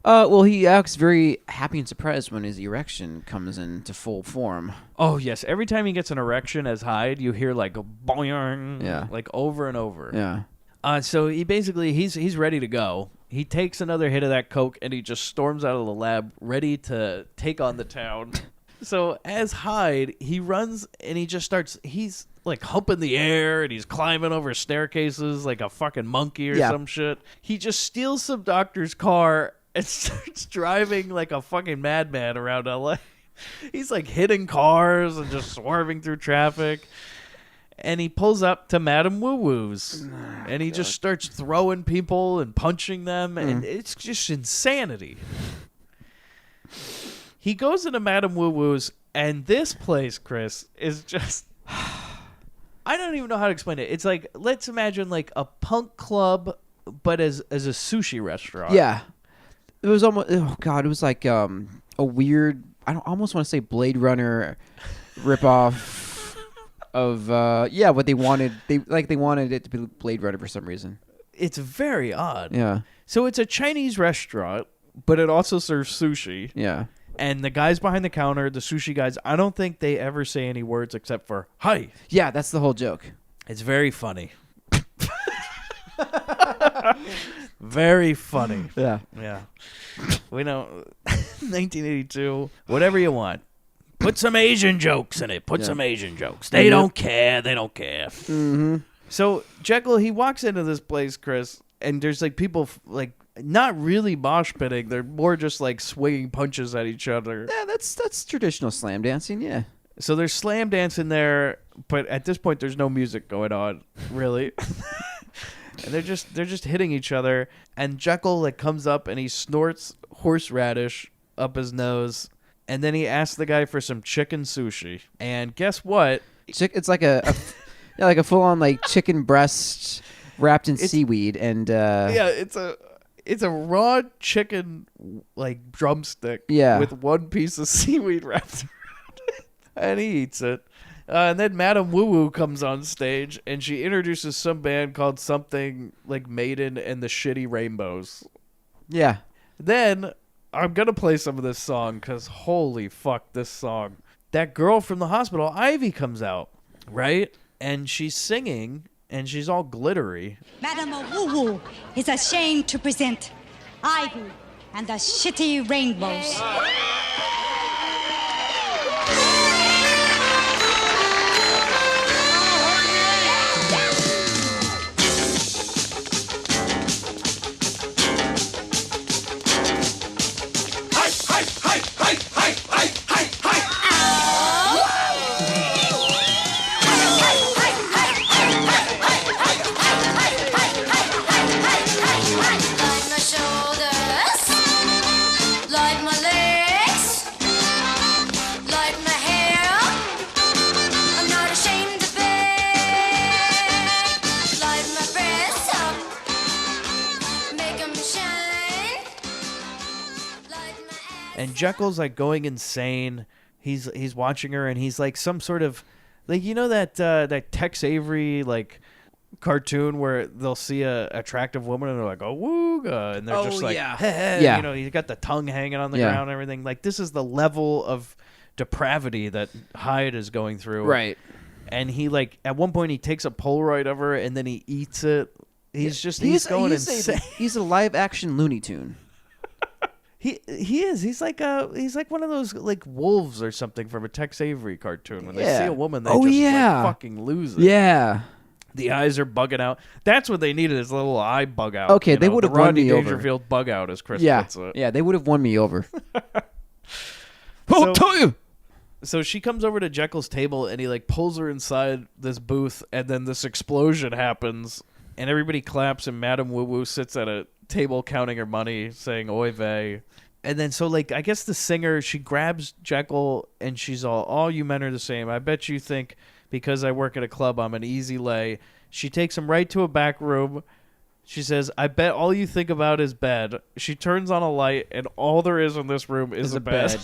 Well, he acts very happy and surprised when his erection comes into full form. Oh, yes. Every time he gets an erection as Hyde, you hear like a boing, like over and over. Yeah. So he basically, he's ready to go. He takes another hit of that coke and he just storms out of the lab ready to take on the town. So as Hyde, he runs and he just starts, he's like humping the air and he's climbing over staircases like a fucking monkey or some shit. He just steals some doctor's car and starts driving like a fucking madman around LA. He's like hitting cars and just swerving through traffic. And he pulls up to Madame Woo Woo's. And he just starts throwing people and punching them. And it's just insanity. He goes into Madame Woo Woo's, and this place, Chris, is just... I don't even know how to explain it. It's like, let's imagine like a punk club, but as a sushi restaurant. Yeah. It was almost, oh God, it was like a weird, I almost want to say Blade Runner ripoff of, what they wanted. They wanted it to be Blade Runner for some reason. It's very odd. Yeah. So it's a Chinese restaurant, but it also serves sushi. Yeah. And the guys behind the counter, the sushi guys, I don't think they ever say any words except for, hi. Yeah, that's the whole joke. It's very funny. Very funny. Yeah. Yeah. We know, 1982, whatever you want. Put some Asian jokes in it. Put some Asian jokes. They don't care. They don't care. So Jekyll, he walks into this place, Chris, and there's like people like not really mosh pitting. They're more just like swinging punches at each other. Yeah, that's traditional slam dancing. Yeah. So there's slam dancing there, but at this point there's no music going on, really. And they're just hitting each other. And Jekyll like comes up and he snorts horseradish up his nose, and then he asks the guy for some chicken sushi. And guess what? It's like a like a full on like chicken breast wrapped in seaweed, and yeah, it's a raw chicken like drumstick. Yeah. With one piece of seaweed wrapped around it, and he eats it. And then Madame Woo Woo comes on stage, and she introduces some band called something like Maiden and the Shitty Rainbows. Yeah. Then I'm gonna play some of this song because holy fuck, this song. That girl from the hospital, Ivy, comes out, right? And she's singing, and she's all glittery. Madame Woo Woo is ashamed to present Ivy and the Shitty Rainbows. And Jekyll's like going insane. He's watching her, and he's like some sort of like, you know, that Tex Avery like cartoon where they'll see a attractive woman and they're like, oh wooga, and they're just like, yeah. hey, hey, Yeah. you know, he's got the tongue hanging on the Yeah. ground and everything. Like, this is the level of depravity that Hyde is going through. Right. And he like at one point he takes a Polaroid of her and then he eats it. He's going insane. He's a live action Looney Tune. He is. He's like one of those like wolves or something from a Tex Avery cartoon. When they see a woman, they like fucking lose it. Yeah. The eyes are bugging out. That's what they needed, is a little eye bug out. Okay, you they know, would have the won Rodney me over. Dangerfield bug out, as Chris Yeah. puts it. Yeah, they would have won me over. So- tell you. So she comes over to Jekyll's table and he like pulls her inside this booth, and then this explosion happens and everybody claps and Madame Woo Woo sits at a table counting her money saying oy vey. And then so like I guess the singer, she grabs Jekyll and she's all you men are the same. I bet you think because I work at a club I'm an easy lay. She takes him right to a back room. She says, I bet all you think about is bed. She turns on a light and all there is in this room is a bed.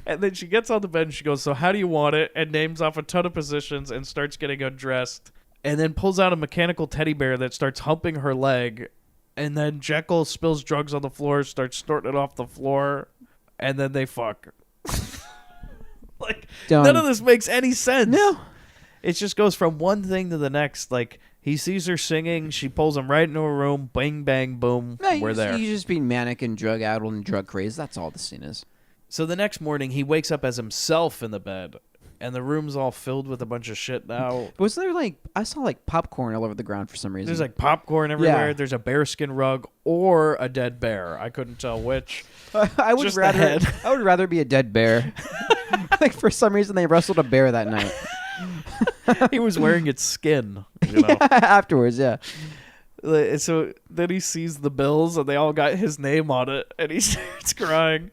And then she gets on the bed and she goes, so how do you want it? And names off a ton of positions and starts getting undressed. And then pulls out a mechanical teddy bear that starts humping her leg. And then Jekyll spills drugs on the floor, starts snorting it off the floor. And then they fuck. Like, Done. none of this makes any sense. No. It just goes from one thing to the next. Like, he sees her singing. She pulls him right into a room. Bang, bang, boom. No, We're there. He's just being manic and drug-addled and drug-crazed. That's all the scene is. So the next morning, he wakes up as himself in the bed, and the room's all filled with a bunch of shit now. Was there like I saw like popcorn all over the ground for some reason? There's like popcorn everywhere. Yeah. There's a bearskin rug or a dead bear. I couldn't tell which. I would Just the rather head. I would rather be a dead bear. Like for some reason they wrestled a bear that night. He was wearing its skin. You know? Afterwards, yeah. So then he sees the bills, and they all got his name on it, and he starts crying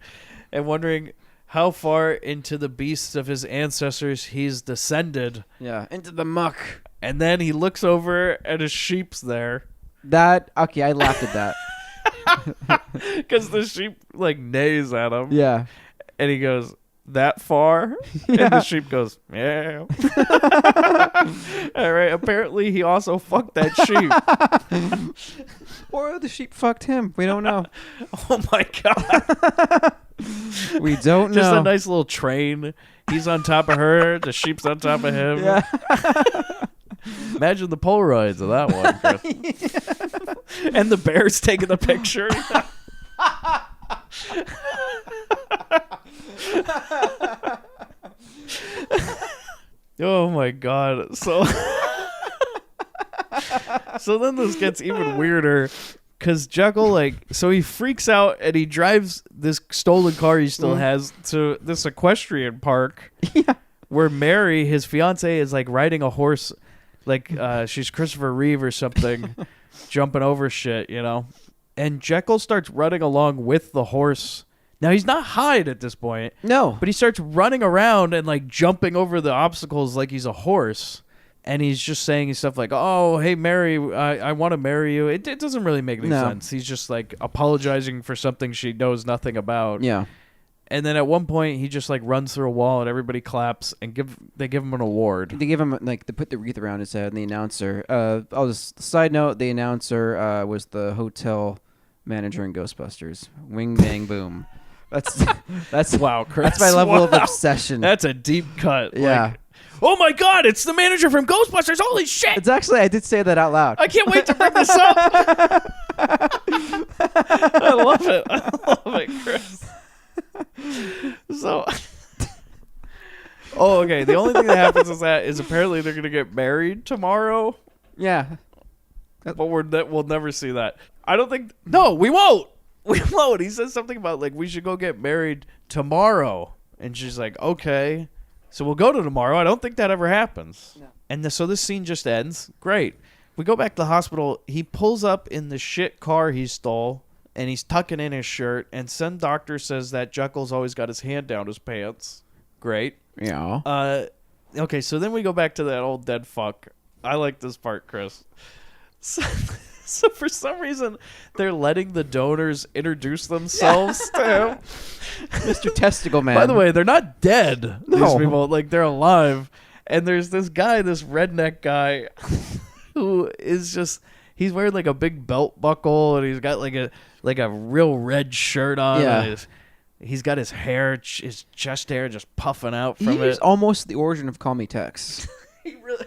and wondering how far into the beasts of his ancestors he's descended. Yeah, into the muck. And then he looks over, and his sheep's there. Okay, I laughed at that. Because the sheep, like, neighs at him. Yeah. And he goes, that far? Yeah. And the sheep goes, yeah. All right, apparently he also fucked that sheep. Or the sheep fucked him. We don't know. Oh, my God. We don't know. Just a nice little train. He's on top of her. The sheep's on top of him. Yeah. Imagine the Polaroids of that one, Chris. And the bear's taking the picture. Oh my god. So so then this gets even weirder because Jekyll, like, so he freaks out and he drives this stolen car he still has to this equestrian park where Mary, his fiance, is like riding a horse like she's Christopher Reeve or something, jumping over shit, you know? And Jekyll starts running along with the horse. Now, he's not Hyde at this point. No. But he starts running around and, like, jumping over the obstacles like he's a horse. And he's just saying stuff like, oh, hey, Mary, I want to marry you. It doesn't really make any sense. He's just, like, apologizing for something she knows nothing about. Yeah. And then at one point, he just, like, runs through a wall and everybody claps and they give him an award. They give him, like, they put the wreath around his head, and the announcer, side note, the announcer was the hotel manager in Ghostbusters. Wing, bang, boom. That's wow, Chris. That's my level of obsession. That's a deep cut. Yeah. Like, oh my God, it's the manager from Ghostbusters. Holy shit. It's actually, I did say that out loud. I can't wait to bring this up. I love it. I love it, Chris. So, oh, okay. The only thing that happens is apparently they're gonna get married tomorrow. Yeah, but we'll never see that. I don't think. No, we won't. We won't. He says something about like we should go get married tomorrow, and she's like, okay. So we'll go to tomorrow. I don't think that ever happens. No. And so this scene just ends. Great. We go back to the hospital. He pulls up in the shit car he stole. And he's tucking in his shirt, and some doctor says that Jekyll's always got his hand down his pants. Great. Yeah. Okay, so then we go back to that old dead fuck. I like this part, Chris. So for some reason, they're letting the donors introduce themselves to him. Mr. Testicle Man. By the way, they're not dead. No. These people, like, they're alive. And there's this guy, this redneck guy, who is just... He's wearing like a big belt buckle, and he's got like a real red shirt on. Yeah. And he's got his hair, his chest hair, just puffing out from it. He's almost the origin of Call Me Tex. He really.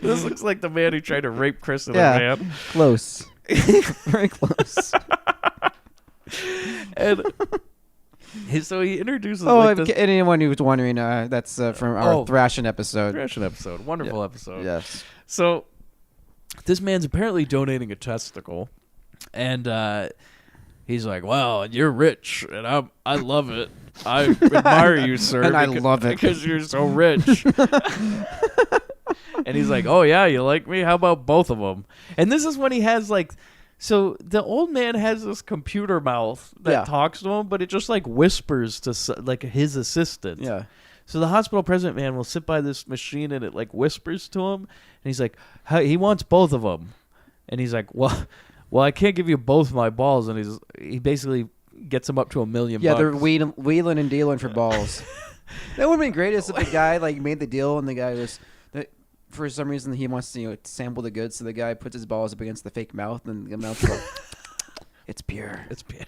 This looks like the man who tried to rape Chris in a van. Close. Very close. And so he introduces. Oh, like anyone who's wondering, that's from our Thrashing episode. Thrashing episode, wonderful episode. Yes. So. This man's apparently donating a testicle, and he's like, "Wow, you're rich, and I love it. I admire you, sir, and I love it because you're so rich." And he's like, "Oh yeah, you like me? How about both of them?" And this is when he has like, so the old man has this computer mouth that talks to him, but it just like whispers to like his assistant. Yeah. So the hospital president man will sit by this machine and it like whispers to him, and he's like, he wants both of them, and he's like, well, I can't give you both my balls, and he basically gets him up to $1 million. Yeah, they're wheeling and dealing for balls. That would have been great if the guy like made the deal, and the guy was, for some reason he wants to sample the goods, so the guy puts his balls up against the fake mouth, and the mouth's like, it's pure. It's pure.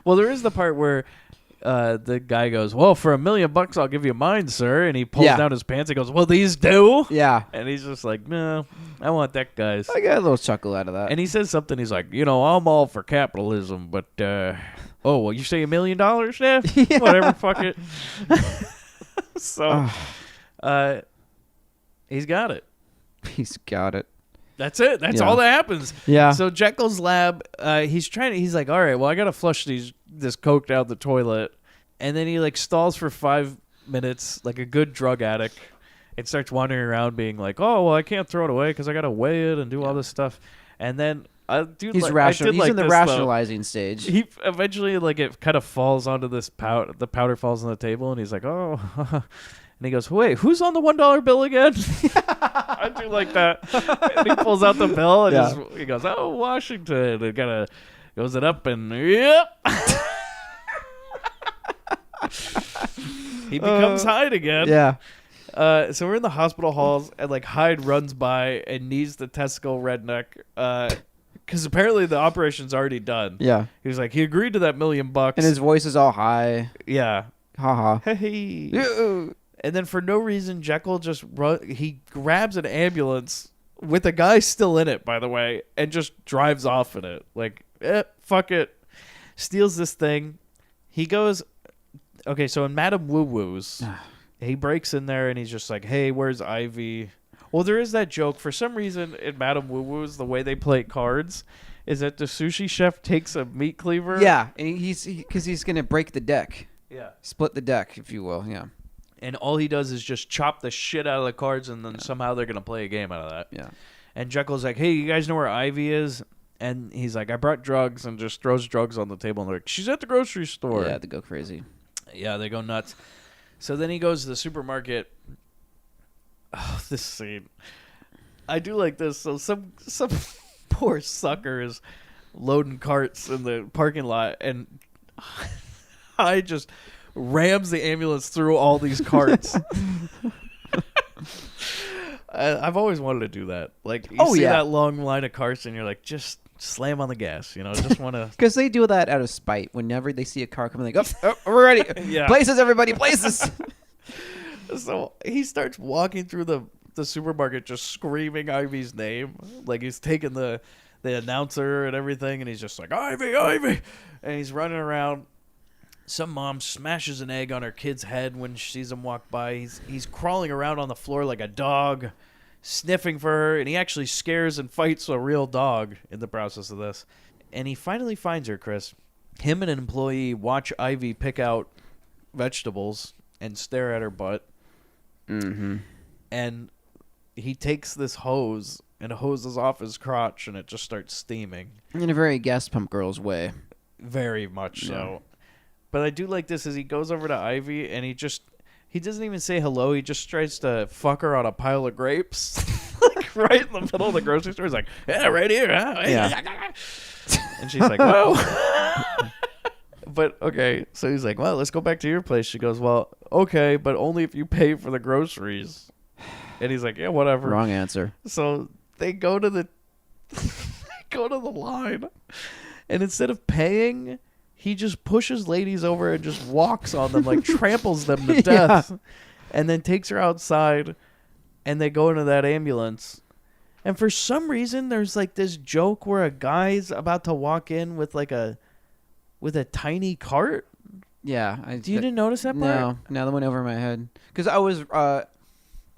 Well, there is the part where. The guy goes, well, for $1 million, I'll give you mine, sir. And he pulls down his pants. He goes, well, these do. Yeah. And he's just like, no, I want that guy's. I got a little chuckle out of that. And he says something. He's like, I'm all for capitalism, but oh, well, you say $1 million, yeah? Whatever, fuck it. So, he's got it. He's got it. That's it. That's all that happens. Yeah. So Jekyll's lab, he's like, all right, well, I got to flush this coke down the toilet. And then he like stalls for 5 minutes like a good drug addict and starts wandering around being like, oh, well, I can't throw it away because I got to weigh it and do all this stuff. And then he's in the rationalizing stage. He eventually like it kind of falls onto this powder. The powder falls on the table and he's like, oh. And he goes, wait, who's on the $1 bill again? I do like that. And he pulls out the bill and he goes, oh, Washington. And kind of goes it up and yep. He becomes Hyde again. Yeah. So we're in the hospital halls and like Hyde runs by and needs the testicle redneck. Because apparently the operation's already done. Yeah. He was like, he agreed to that $1 million. And his voice is all high. Yeah. Ha ha. Hey. And then for no reason, Jekyll just he grabs an ambulance with a guy still in it, by the way, and just drives off in it. Like, fuck it. Steals this thing. He goes... Okay, so in Madame Woo Woo's, he breaks in there and he's just like, hey, where's Ivy? Well, there is that joke. For some reason, in Madame Woo Woo's, the way they play cards is that the sushi chef takes a meat cleaver. Yeah, and because he's going to break the deck. Yeah. Split the deck, if you will, yeah. And all he does is just chop the shit out of the cards, and then somehow they're going to play a game out of that. Yeah. And Jekyll's like, hey, you guys know where Ivy is? And he's like, I brought drugs, and just throws drugs on the table. And they're like, she's at the grocery store. Yeah, they go crazy. Yeah, they go nuts. So then he goes to the supermarket. Oh, this scene. I do like this. So some poor sucker is loading carts in the parking lot, and I just rams the ambulance through all these carts. I've always wanted to do that. Like, you see that long line of carts, and you're like, just slam on the gas, just want to. Because they do that out of spite. Whenever they see a car coming, like, oh, we're ready. Yeah. Places, everybody, places. So he starts walking through the supermarket, just screaming Ivy's name, like he's taking the announcer and everything, and he's just like, Ivy, Ivy, and he's running around. Some mom smashes an egg on her kid's head when she sees him walk by. He's crawling around on the floor like a dog, sniffing for her, and he actually scares and fights a real dog in the process of this. And he finally finds her, Chris. Him and an employee watch Ivy pick out vegetables and stare at her butt. Mm-hmm. And he takes this hose and hoses off his crotch, and it just starts steaming. In a very gas pump girl's way. Very much so. But I do like this as he goes over to Ivy, and he doesn't even say hello. He just tries to fuck her on a pile of grapes. Like right in the middle of the grocery store. He's like, yeah, right here. Huh? Yeah. And she's like, whoa. But, okay, so he's like, well, let's go back to your place. She goes, well, okay, but only if you pay for the groceries. And he's like, yeah, whatever. Wrong answer. So they go to the line, and instead of paying, he just pushes ladies over and just walks on them, like tramples them to death, and then takes her outside, and they go into that ambulance. And for some reason, there's like this joke where a guy's about to walk in with a tiny cart. Yeah. You didn't notice that part? No, that went over my head. Because I was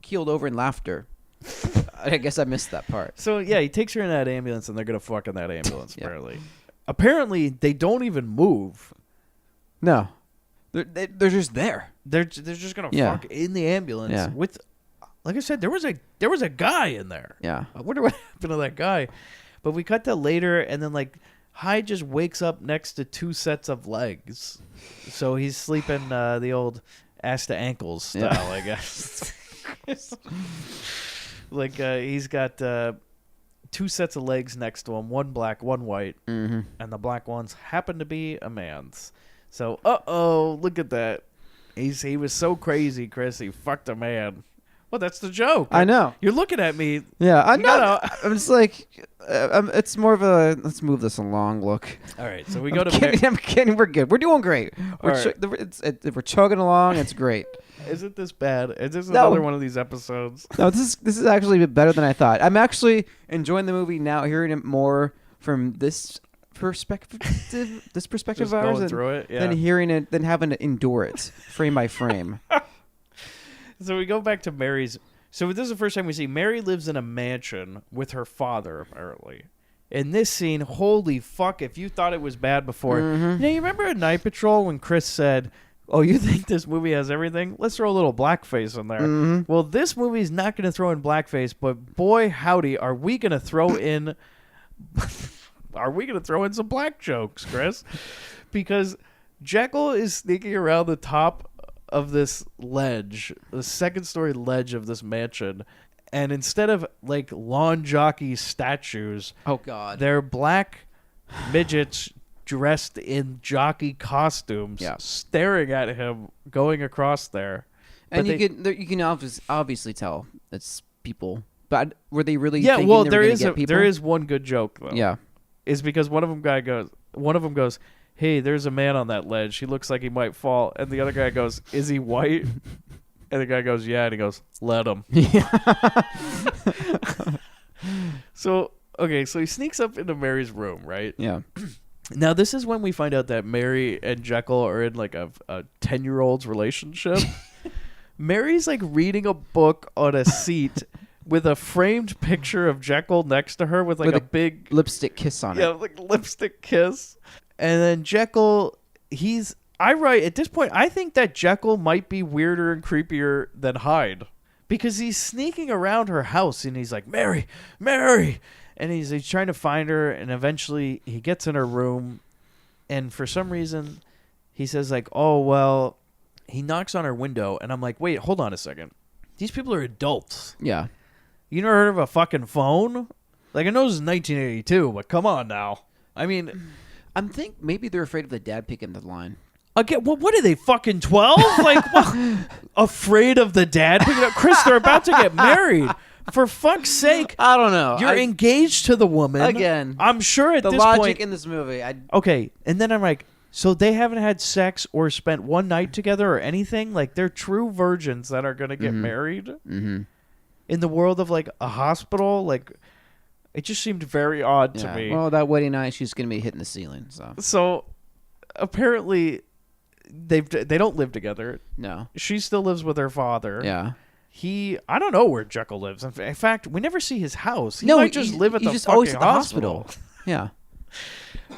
keeled over in laughter. I guess I missed that part. So, yeah, he takes her in that ambulance, and they're going to fuck in that ambulance, apparently. Apparently, they don't even move. No. They're just there. They're just going to fuck in the ambulance with... Like I said, there was a guy in there. Yeah. I wonder what happened to that guy. But we cut to later, and then, like, Hyde just wakes up next to two sets of legs. So he's sleeping the old ass to ankles style, I guess. Like, he's got two sets of legs next to him, one black, one white, and the black ones happen to be a man's. So, look at that. He was so crazy, Chris, he fucked a man. Well, that's the joke. I know. You're looking at me. Yeah, I know. I'm just like, it's more of a let's move this along look. All right, so we go to. I'm kidding. We're good. We're doing great. We're chugging along. It's great. Isn't this bad? Is this another one of these episodes? No, this is actually better than I thought. I'm actually enjoying the movie now, hearing it more from this perspective of ours, than hearing it, than having to endure it frame by frame. So we go back to Mary's. So this is the first time we see Mary lives in a mansion with her father, apparently. In this scene, holy fuck, if you thought it was bad before. Now, you remember at Night Patrol when Chris said, oh, you think this movie has everything? Let's throw a little blackface in there. Well, this movie is not going to throw in blackface, but boy, howdy, are we going to throw in... some black jokes, Chris? Because Jekyll is sneaking around the top of this ledge, the second-story ledge of this mansion, and instead of like lawn jockey statues, oh god, they're black midgets dressed in jockey costumes, staring at him going across there. And you can obviously tell it's people, but were they really? Yeah, thinking well, there is one good joke though. Yeah, is because one of them goes, hey, there's a man on that ledge. He looks like he might fall. And the other guy goes, is he white? And the guy goes, yeah. And he goes, let him. So he sneaks up into Mary's room, right? Yeah. Now, this is when we find out that Mary and Jekyll are in like a 10-year-old's relationship. Mary's like reading a book on a seat with a framed picture of Jekyll next to her with like With a big lipstick kiss on it. yeah, like lipstick kiss. And then Jekyll, I write at this point, I think that Jekyll might be weirder and creepier than Hyde because he's sneaking around her house and he's like, Mary, Mary. And he's trying to find her. And eventually he gets in her room. And for some reason, he says like, oh, well, he knocks on her window. And I'm like, wait, hold on a second. These people are adults. Yeah. You never heard of a fucking phone? Like, I know this is 1982, but come on now. I mean, I think maybe they're afraid of the dad picking the line. again, what are they, fucking 12? Like, what? Afraid of the dad picking up? Chris, they're about to get married. For fuck's sake. I don't know. You're engaged to the woman. Again. I'm sure at the this logic point. in this movie. Okay, and then I'm like, so they haven't had sex or spent one night together or anything? Like, they're true virgins that are going to get married? Mm-hmm. In the world of, like, a hospital? Like, it just seemed very odd to me. Well, that wedding night, she's going to be hitting the ceiling. So, apparently, they don't live together. No. She still lives with her father. Yeah. I don't know where Jekyll lives. In fact, we never see his house. He might just live at the fucking always at the hospital. Yeah.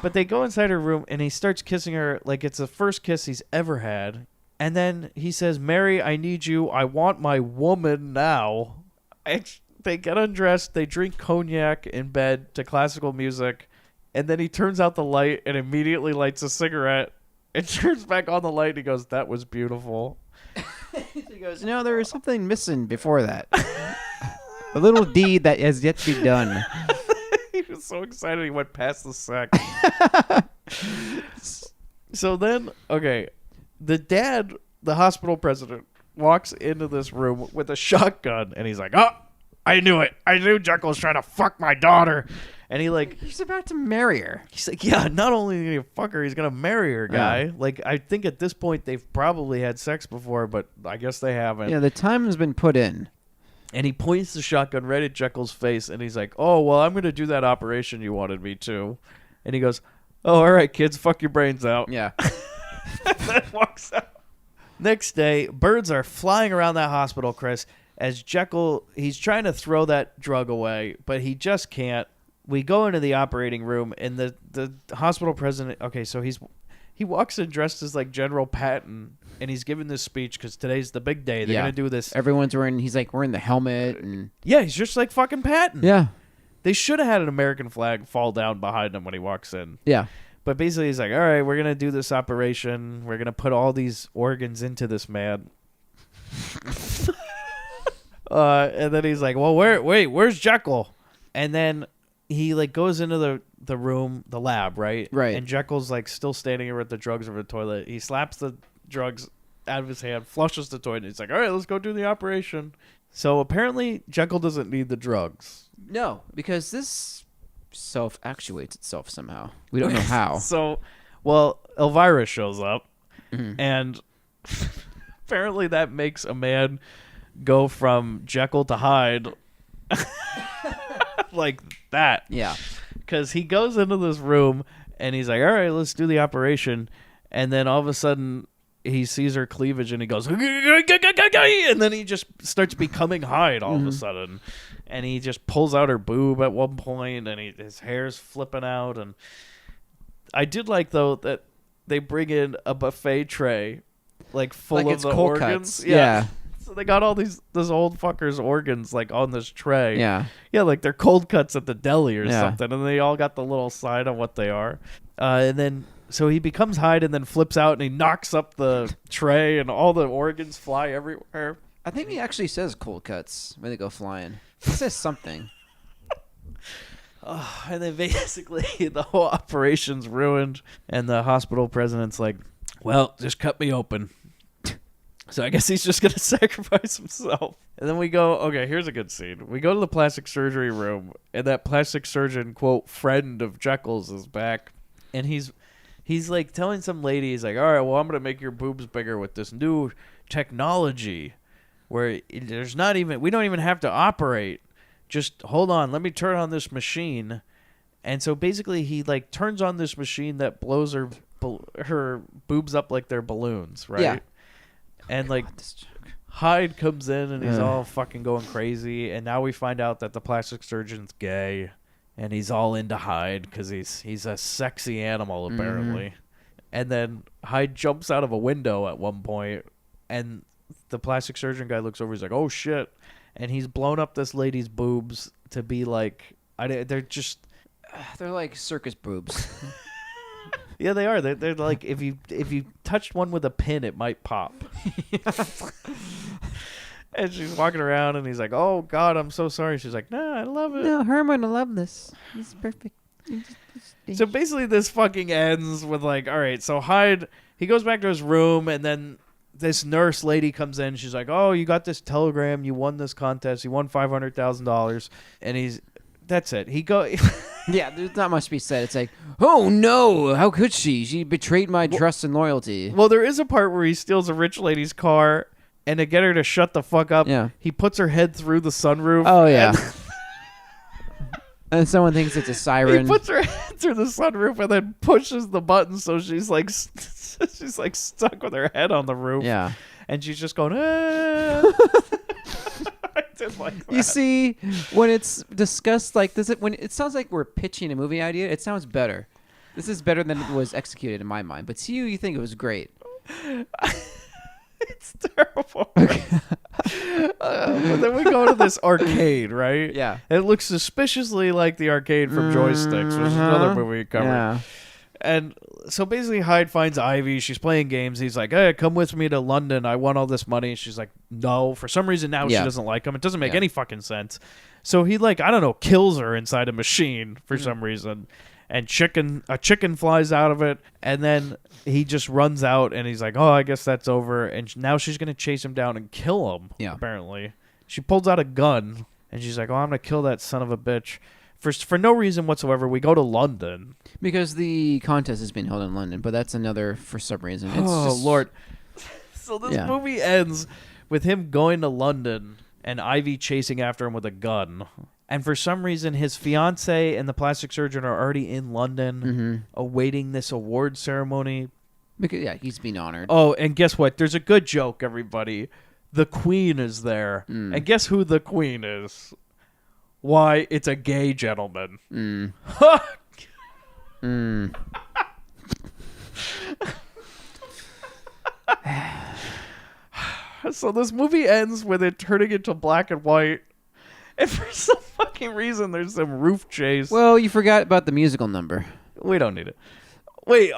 But they go inside her room, and he starts kissing her like it's the first kiss he's ever had. And then he says, Mary, I need you. I want my woman now. They get undressed. They drink cognac in bed to classical music. And then he turns out the light and immediately lights a cigarette and turns back on the light. And he goes, that was beautiful. He goes, no, there was something missing before that. A little deed that has yet to be done. He was so excited he went past the sex. So then, okay, the dad, the hospital president, walks into this room with a shotgun, and he's like, oh, I knew it. I knew Jekyll was trying to fuck my daughter. And he's about to marry her. He's like, yeah, not only did he fuck her, he's going to marry her, guy. Like, I think at this point they've probably had sex before, but I guess they haven't. Yeah, the time has been put in. And he points the shotgun right at Jekyll's face, and he's like, oh, well, I'm going to do that operation you wanted me to. And he goes, oh, all right, kids, fuck your brains out. Yeah. And then walks out. Next day, birds are flying around that hospital, Chris, as Jekyll, he's trying to throw that drug away, but he just can't. We go into the operating room, and the hospital president, okay, so he walks in dressed as like General Patton, and he's giving this speech because today's the big day. They're going to do this. Everyone's he's like wearing the helmet. And yeah, he's just like fucking Patton. Yeah. They should have had an American flag fall down behind him when he walks in. Yeah. But basically he's like, all right, we're going to do this operation. We're going to put all these organs into this man. And then he's like, well, where's Jekyll? And then he like goes into the room, the lab, right? Right. And Jekyll's like still standing here with the drugs over the toilet. He slaps the drugs out of his hand, flushes the toilet. And he's like, all right, let's go do the operation. So apparently Jekyll doesn't need the drugs. No, because this self-actuates itself somehow. We don't know how. So, well, Elvira shows up, and apparently that makes a man go from Jekyll to Hyde like that. Yeah. Because he goes into this room, and he's like, all right, let's do the operation. And then all of a sudden, he sees her cleavage, and he goes, and then he just starts becoming Hyde all of a sudden. And he just pulls out her boob at one point, and his hair's flipping out. And I did like, though, that they bring in a buffet tray, like full like of it's the cold organs. Cuts. Yeah. So they got all this old fucker's organs, like, on this tray. Yeah. Yeah, like they're cold cuts at the deli or Yeah. something. And they all got the little sign on what they are. And then, so he becomes Hyde and then flips out and he knocks up the tray and all the organs fly everywhere. I think he actually says cold cuts when they go flying. He says something. And then basically the whole operation's ruined. And the hospital president's like, well, just cut me open. So I guess he's just going to sacrifice himself. And then we go, okay, here's a good scene. We go to the plastic surgery room, and that plastic surgeon, quote, friend of Jekyll's is back. And he's like telling some lady, he's like, all right, well, I'm going to make your boobs bigger with this new technology where there's not even, we don't even have to operate. Just hold on, let me turn on this machine. And so basically he like turns on this machine that blows her boobs up like they're balloons, right? Yeah. And like Hyde comes in and he's all fucking going crazy, and now we find out that the plastic surgeon's gay, and he's all into Hyde because he's a sexy animal apparently. And then Hyde jumps out of a window at one point, and the plastic surgeon guy looks over. He's like, "Oh shit!" And he's blown up this lady's boobs to be like, they're like circus boobs. Yeah, they are. They're like if you touched one with a pin, it might pop. And she's walking around, and he's like, "Oh God, I'm so sorry." She's like, "No, I love it." No, Herman, I love this. This is perfect. So basically, this fucking ends with like, all right. So Hyde, he goes back to his room, and then this nurse lady comes in. She's like, "Oh, you got this telegram. You won this contest. You won $500,000." And that's it. Yeah, there's not much to be said. It's like, oh no, how could she? She betrayed my trust and loyalty. Well, there is a part where he steals a rich lady's car, and to get her to shut the fuck up, he puts her head through the sunroof. Oh yeah. And someone thinks it's a siren. He puts her head through the sunroof and then pushes the button, so she's like stuck with her head on the roof. Yeah. And she's just going, I did like that. You see, when it's discussed like this, when it sounds like we're pitching a movie idea, it sounds better. This is better than it was executed in my mind. But to you think it was great. It's terrible. But then we go to this arcade, right? Yeah. It looks suspiciously like the arcade from Joysticks, which is another movie we covered. Yeah. And so basically Hyde finds Ivy. She's playing games. He's like, "Hey, come with me to London. I won all this money." She's like, "No." For some reason now she doesn't like him. It doesn't make any fucking sense. So he kills her inside a machine for some reason. And a chicken flies out of it. And then he just runs out and he's like, "Oh, I guess that's over." And now she's going to chase him down and kill him, apparently. She pulls out a gun and she's like, "Oh, I'm going to kill that son of a bitch." For no reason whatsoever, we go to London. Because the contest is being held in London, but that's another for some reason. It's Lord. So this movie ends with him going to London and Ivy chasing after him with a gun. And for some reason, his fiancé and the plastic surgeon are already in London awaiting this award ceremony. Because, he's being honored. Oh, and guess what? There's a good joke, everybody. The Queen is there. And guess who the Queen is? Why, it's a gay gentleman. So this movie ends with it turning into black and white. And for some fucking reason, there's some roof chase. Well, you forgot about the musical number. We don't need it. Wait,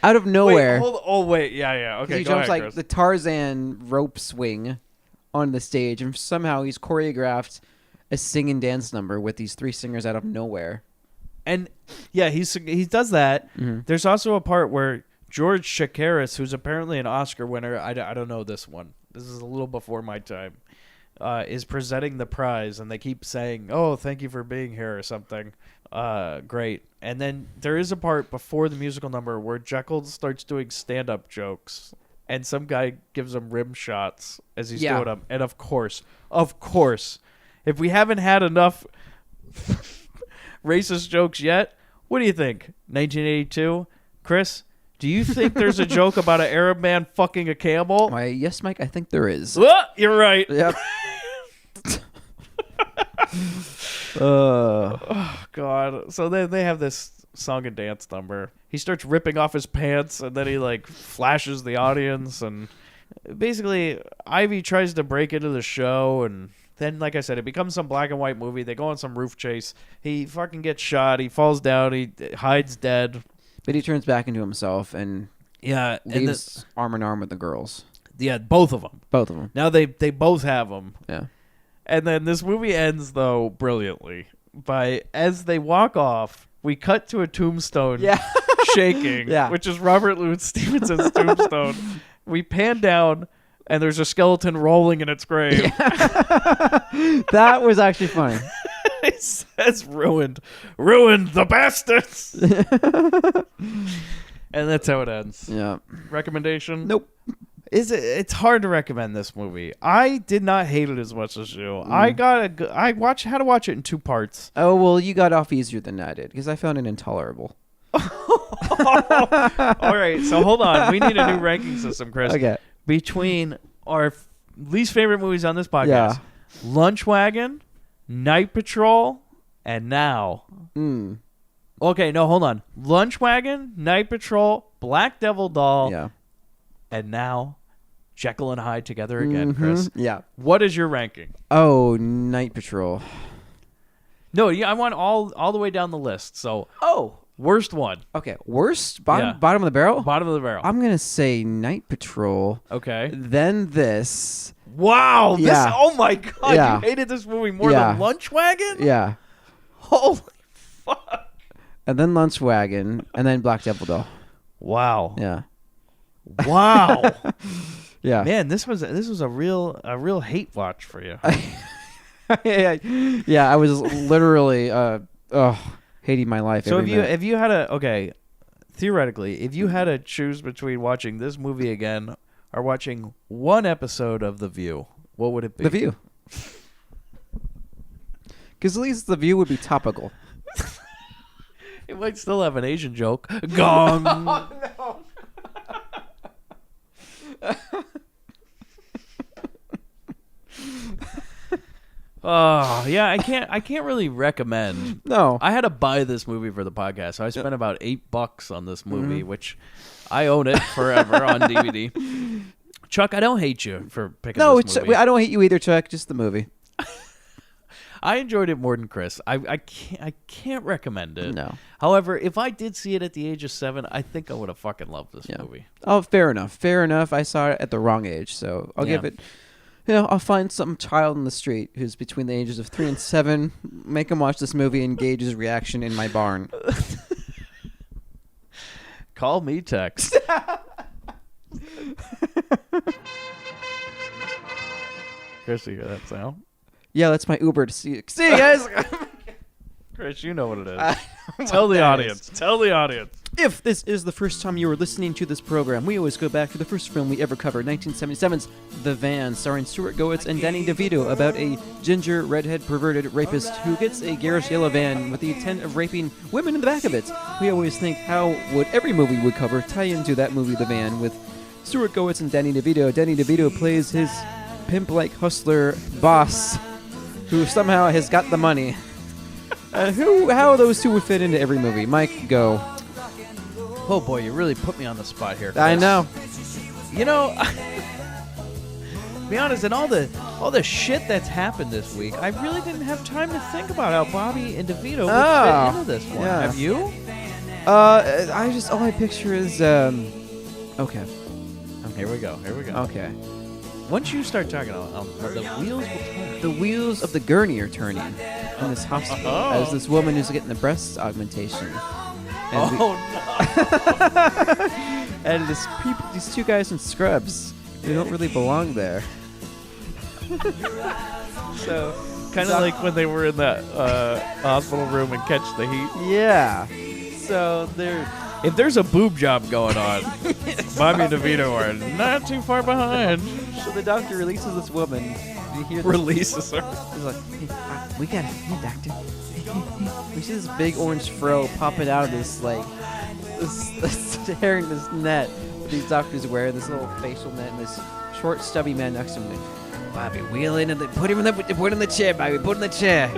out of nowhere. Wait, yeah. Okay, he go jumps ahead, like Chris. the Tarzan rope swing on the stage, and somehow he's choreographed a sing and dance number with these three singers out of nowhere. And yeah, he does that. There's also a part where George Chakiris, who's apparently an Oscar winner, I don't know this one. This is a little before my time. Is presenting the prize, and they keep saying, "Oh, thank you for being here" or something. Great. And then there is a part before the musical number where Jekyll starts doing stand-up jokes, and some guy gives him rim shots as he's doing them. And of course, if we haven't had enough racist jokes yet, what do you think? 1982, Chris? Do you think there's a joke about an Arab man fucking a camel? Why, yes, Mike, I think there is. You're right. Yep. Oh, God. So then they have this song and dance number. He starts ripping off his pants, and then he, flashes the audience. And basically, Ivy tries to break into the show, and then, like I said, it becomes some black and white movie. They go on some roof chase. He fucking gets shot. He falls down. He hides dead. But he turns back into himself and leaves arm in arm with the girls. Yeah, both of them. Both of them. Now they both have them. Yeah. And then this movie ends, though, brilliantly. As they walk off, we cut to a tombstone shaking, which is Robert Louis Stevenson's tombstone. We pan down, and there's a skeleton rolling in its grave. Yeah. That was actually funny. It says ruined the bastards. And that's how it ends. Yeah. Recommendation? Nope. It's hard to recommend this movie. I did not hate it as much as you. I had to watch it in 2 parts. Oh, well, you got off easier than I did because I found it intolerable. All right, so hold on. We need a new ranking system, Chris. Okay. between our least favorite movies on this podcast. Yeah. Lunch Wagon, Night Patrol, and now. Okay, no, hold on. Lunch Wagon, Night Patrol, Black Devil Doll, Yeah. and now Jekyll and Hyde together again, Chris. Yeah. What is your ranking? Oh, Night Patrol. No, yeah, I want all the way down the list. So, Oh. worst one. Okay. Worst? Bottom, Yeah. bottom of the barrel? Bottom of the barrel. I'm going to say Night Patrol. Okay. Then this. Wow. This, Yeah. oh, my God. Yeah. You hated this movie more Yeah. than Lunch Wagon? Yeah. Holy fuck. And then Lunch Wagon. And then Black Devil Doll. Wow. Yeah. Wow. Yeah. Man, this was a real hate watch for you. Yeah, I was literally hating my life. So every minute. if you had theoretically, if you had to choose between watching this movie again or watching one episode of The View, what would it be? The View. Because at least The View would be topical. It might still have an Asian joke. Gong. Oh, no. Oh, yeah, I can't really recommend. No. I had to buy this movie for the podcast, so I spent about $8 on this movie, which I own it forever on DVD. Chuck, I don't hate you for picking this movie. I don't hate you either, Chuck. Just the movie. I enjoyed it more than Chris. I can't recommend it. No. However, if I did see it at the age of 7, I think I would have fucking loved this movie. Oh, fair enough. Fair enough. I saw it at the wrong age, so I'll give it. I'll find some child in the street who's between the ages of 3 and 7, make him watch this movie, and gauge his reaction in my barn. Call me text. Chris, you hear that sound? Yeah, that's my Uber to see you guys. Chris, you know what it is. Tell the audience. Tell the audience. If this is the first time you were listening to this program, we always go back to the first film we ever covered, 1977's The Van, starring Stuart Goetz and Danny DeVito, about a ginger, redhead, perverted rapist who gets a garish yellow van with the intent of raping women in the back of it. We always think, how would every movie we cover tie into that movie, The Van, with Stuart Goetz and Danny DeVito. Danny DeVito plays his pimp-like hustler boss, who somehow has got the money. How those two would fit into every movie. Mike, go. Oh boy, you really put me on the spot here, Chris. I know. You know, to be honest, and all the shit that's happened this week, I really didn't have time to think about how Bobby and DeVito would fit into this one. Yeah. Have you? All I picture is okay. Here we go. Okay. Once you start talking, the wheels will turn. The wheels of the gurney are turning in this hospital as this woman is getting the breast augmentation. And and these two guys in scrubs, they don't really belong there. So, kind of like when they were in that hospital room and Catch the Heat. Yeah. So they're. If there's a boob job going on, Bobby and DeVito are not too far behind. So the doctor releases this woman. You hear Releases her. He's like, hey, we got it. Hey, doctor. We see this big orange fro popping out of this, like, this hair in this net that these doctors wear, this little facial net, and this short, stubby man next to him. Bobby, wheel in, and put him in the chair, Bobby, put him in the chair.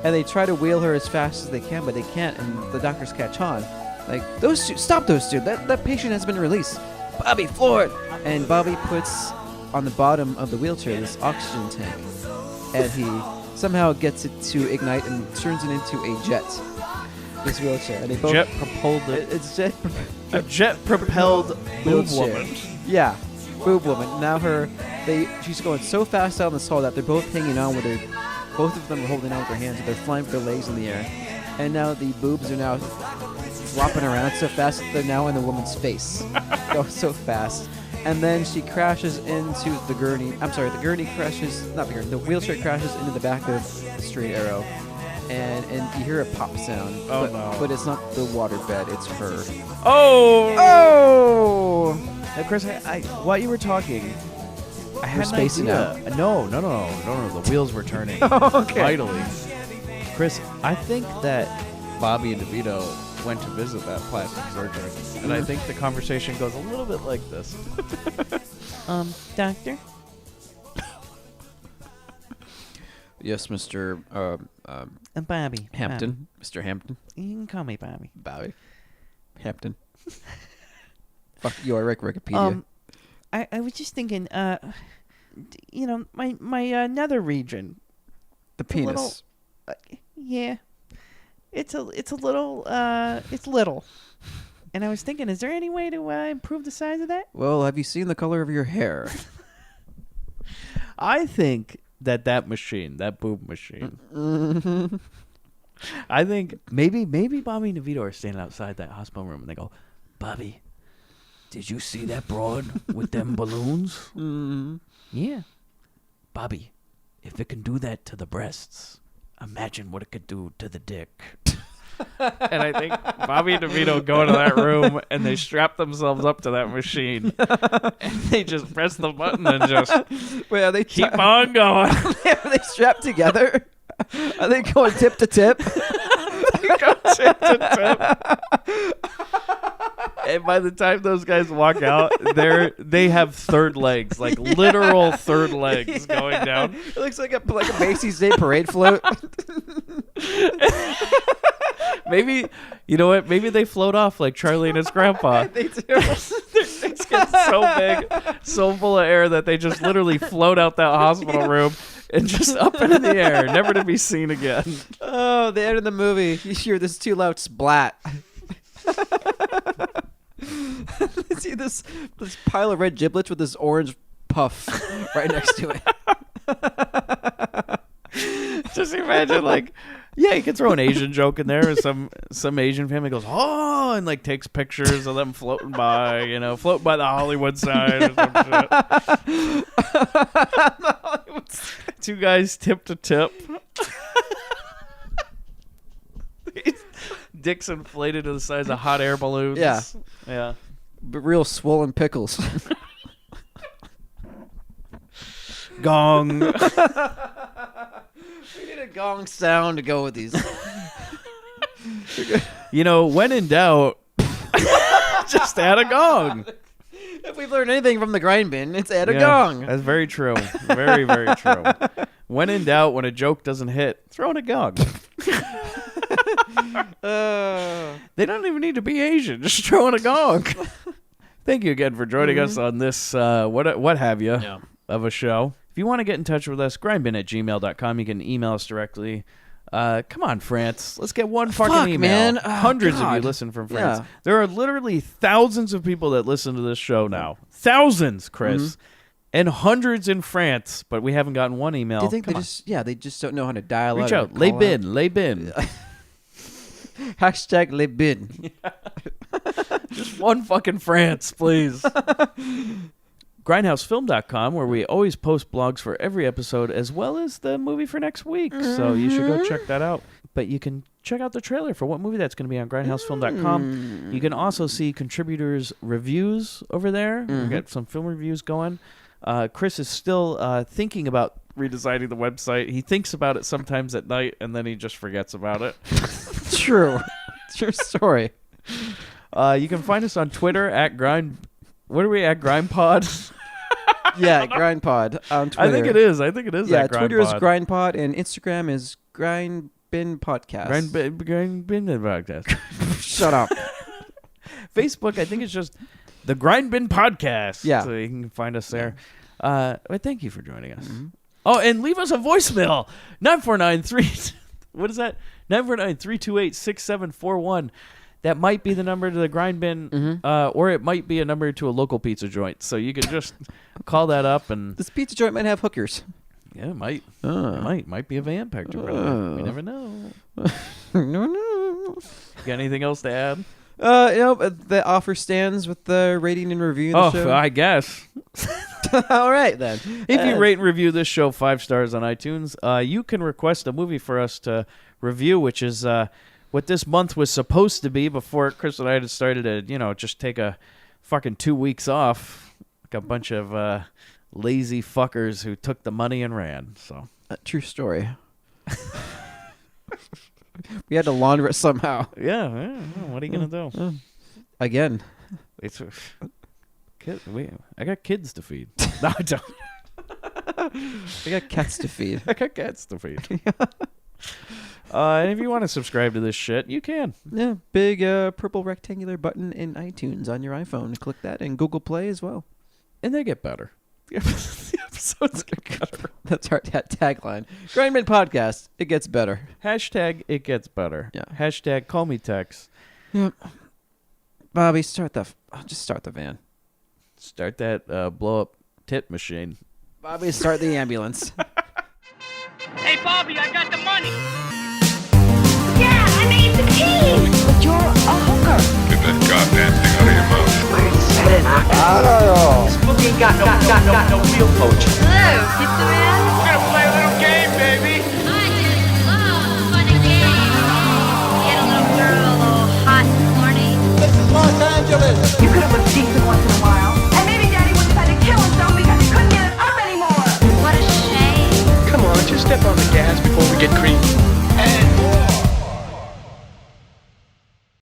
And they try to wheel her as fast as they can, but they can't, and the doctors catch on. Like, those two, stop those two. That patient has been released. Bobby, floor it. And Bobby puts on the bottom of the wheelchair this oxygen tank, and he somehow gets it to ignite and turns it into a jet. This wheelchair, and they both Jet-propelled It's a jet-propelled boob woman. Yeah, boob woman. Now she's going so fast out in this hall that they're both hanging on with her. Both of them are holding on with their hands, and they're flying with their legs in the air. And now the boobs are now flopping around so fast that they're now in the woman's face. Go so fast. And then she crashes into the gurney. I'm sorry, the gurney crashes, not the gurney, the wheelchair crashes into the back of the straight arrow. And you hear a pop sound. Oh, no. But it's not the waterbed, it's her. Oh! Oh! Now, Chris, while you were talking, I had an spacing idea. No. The wheels were turning. Okay. Vitally. Chris, I think that Bobby and DeVito went to visit that plastic surgeon, and I think the conversation goes a little bit like this. Doctor? Yes, Mr. Bobby. Hampton. Mr. Hampton. You can call me Bobby. Bobby. Hampton. Fuck you, I wreck Wikipedia. I was just thinking, you know, my nether region. The penis. Yeah. It's little. And I was thinking, is there any way to improve the size of that? Well, have you seen the color of your hair? I think that machine, that boob machine. I think maybe Bobby and DeVito are standing outside that hospital room and they go, Bobby, did you see that broad with them balloons? Yeah. Bobby, if it can do that to the breasts, imagine what it could do to the dick. And I think Bobby and DeVito go into that room and they strap themselves up to that machine. And they just press the button and just Wait, are they keep on going. Are they strapped together? Are they going tip to tip? They go tip to tip. And by the time those guys walk out, they have third legs, like literal third legs going down. It looks like a Macy's Day Parade float. Maybe, you know what? Maybe they float off like Charlie and his grandpa. They do. Their dicks get so big, so full of air that they just literally float out that hospital room and just up into the air, never to be seen again. Oh, the end of the movie. You hear this too loud splat. See this pile of red giblets with this orange puff right next to it. Just imagine, like, yeah, you could throw an Asian joke in there, or some Asian family goes, oh, and like takes pictures of them floating by, floating by the Hollywood sign or some shit. Two guys tip to tip. Dicks inflated to the size of hot air balloons. Yeah. But real swollen pickles. Gong. We need a gong sound to go with these. When in doubt, just add a gong. If we've learned anything from the Grindbin, it's add a gong. That's very true. Very, very true. When in doubt, when a joke doesn't hit, throw in a gong. They don't even need to be Asian. Just throw in a gong. Thank you again for joining us on this what have you of a show. If you want to get in touch with us, grindbin@gmail.com. You can email us directly. Come on, France. Let's get one fucking email. Man. Hundreds of God. you listen from France. Yeah. There are literally thousands of people that listen to this show now. Thousands, Chris. And hundreds in France, but we haven't gotten one email. Do you think Come they just don't know how to dial Reach out? out. Les bin. Hashtag Les bin. Just one fucking France, please. Grindhousefilm.com, where we always post blogs for every episode, as well as the movie for next week. So you should go check that out. But you can check out the trailer for what movie that's going to be on grindhousefilm.com. You can also see contributors' reviews over there. We got some film reviews going. Chris is still thinking about redesigning the website. He thinks about it sometimes at night, and then he just forgets about it. True. True story. You can find us on Twitter at Grind. What are we at? GrindPod? Yeah, GrindPod on Twitter. I think it is. Yeah, at Twitter is GrindPod. GrindPod and Instagram is Grindbin Podcast. Grindbin Podcast. Shut up. Facebook, I think it's just the Grindbin Podcast. Yeah. So you can find us there. But thank you for joining us. Oh, and leave us a voicemail. 949-3... What is that? 949-328-6741. That might be the number to the Grindbin, or it might be a number to a local pizza joint. So you can just call that up and... This pizza joint might have hookers. Yeah, it might. It might be a van packed over there. We never know. No. Got anything else to add? The offer stands with the rating and review of the show. I guess. All right, then. If you rate and review this show 5 stars on iTunes, you can request a movie for us to review, which is what this month was supposed to be before Chris and I had started to, just take a fucking 2 weeks off. Like a bunch of lazy fuckers who took the money and ran. So True story. We had to launder it somehow. Yeah. What are you gonna do? Again. It's I got kids to feed. No, I don't. We got cats to feed. I got cats to feed. And if you want to subscribe to this shit, you can. Yeah, big purple rectangular button in iTunes on your iPhone. Click that, and Google Play as well. And they get better. The episodes get better. That's our tagline. Grindbin Podcast. It gets better. Hashtag it gets better. Yeah. Hashtag call me Tex. Yep. Bobby, start the van. Start that blow up tit machine. Bobby, start the ambulance. Hey, Bobby, I got the money. Yeah, I made the tea. But you're a hooker. Get that goddamn thing out of your mouth. Spooky ain't got no real poach. Hello, pizza man. We're gonna play a little game, baby. I just love fun and games. Get a little girl all hot and horny. You could have been decent once in a while.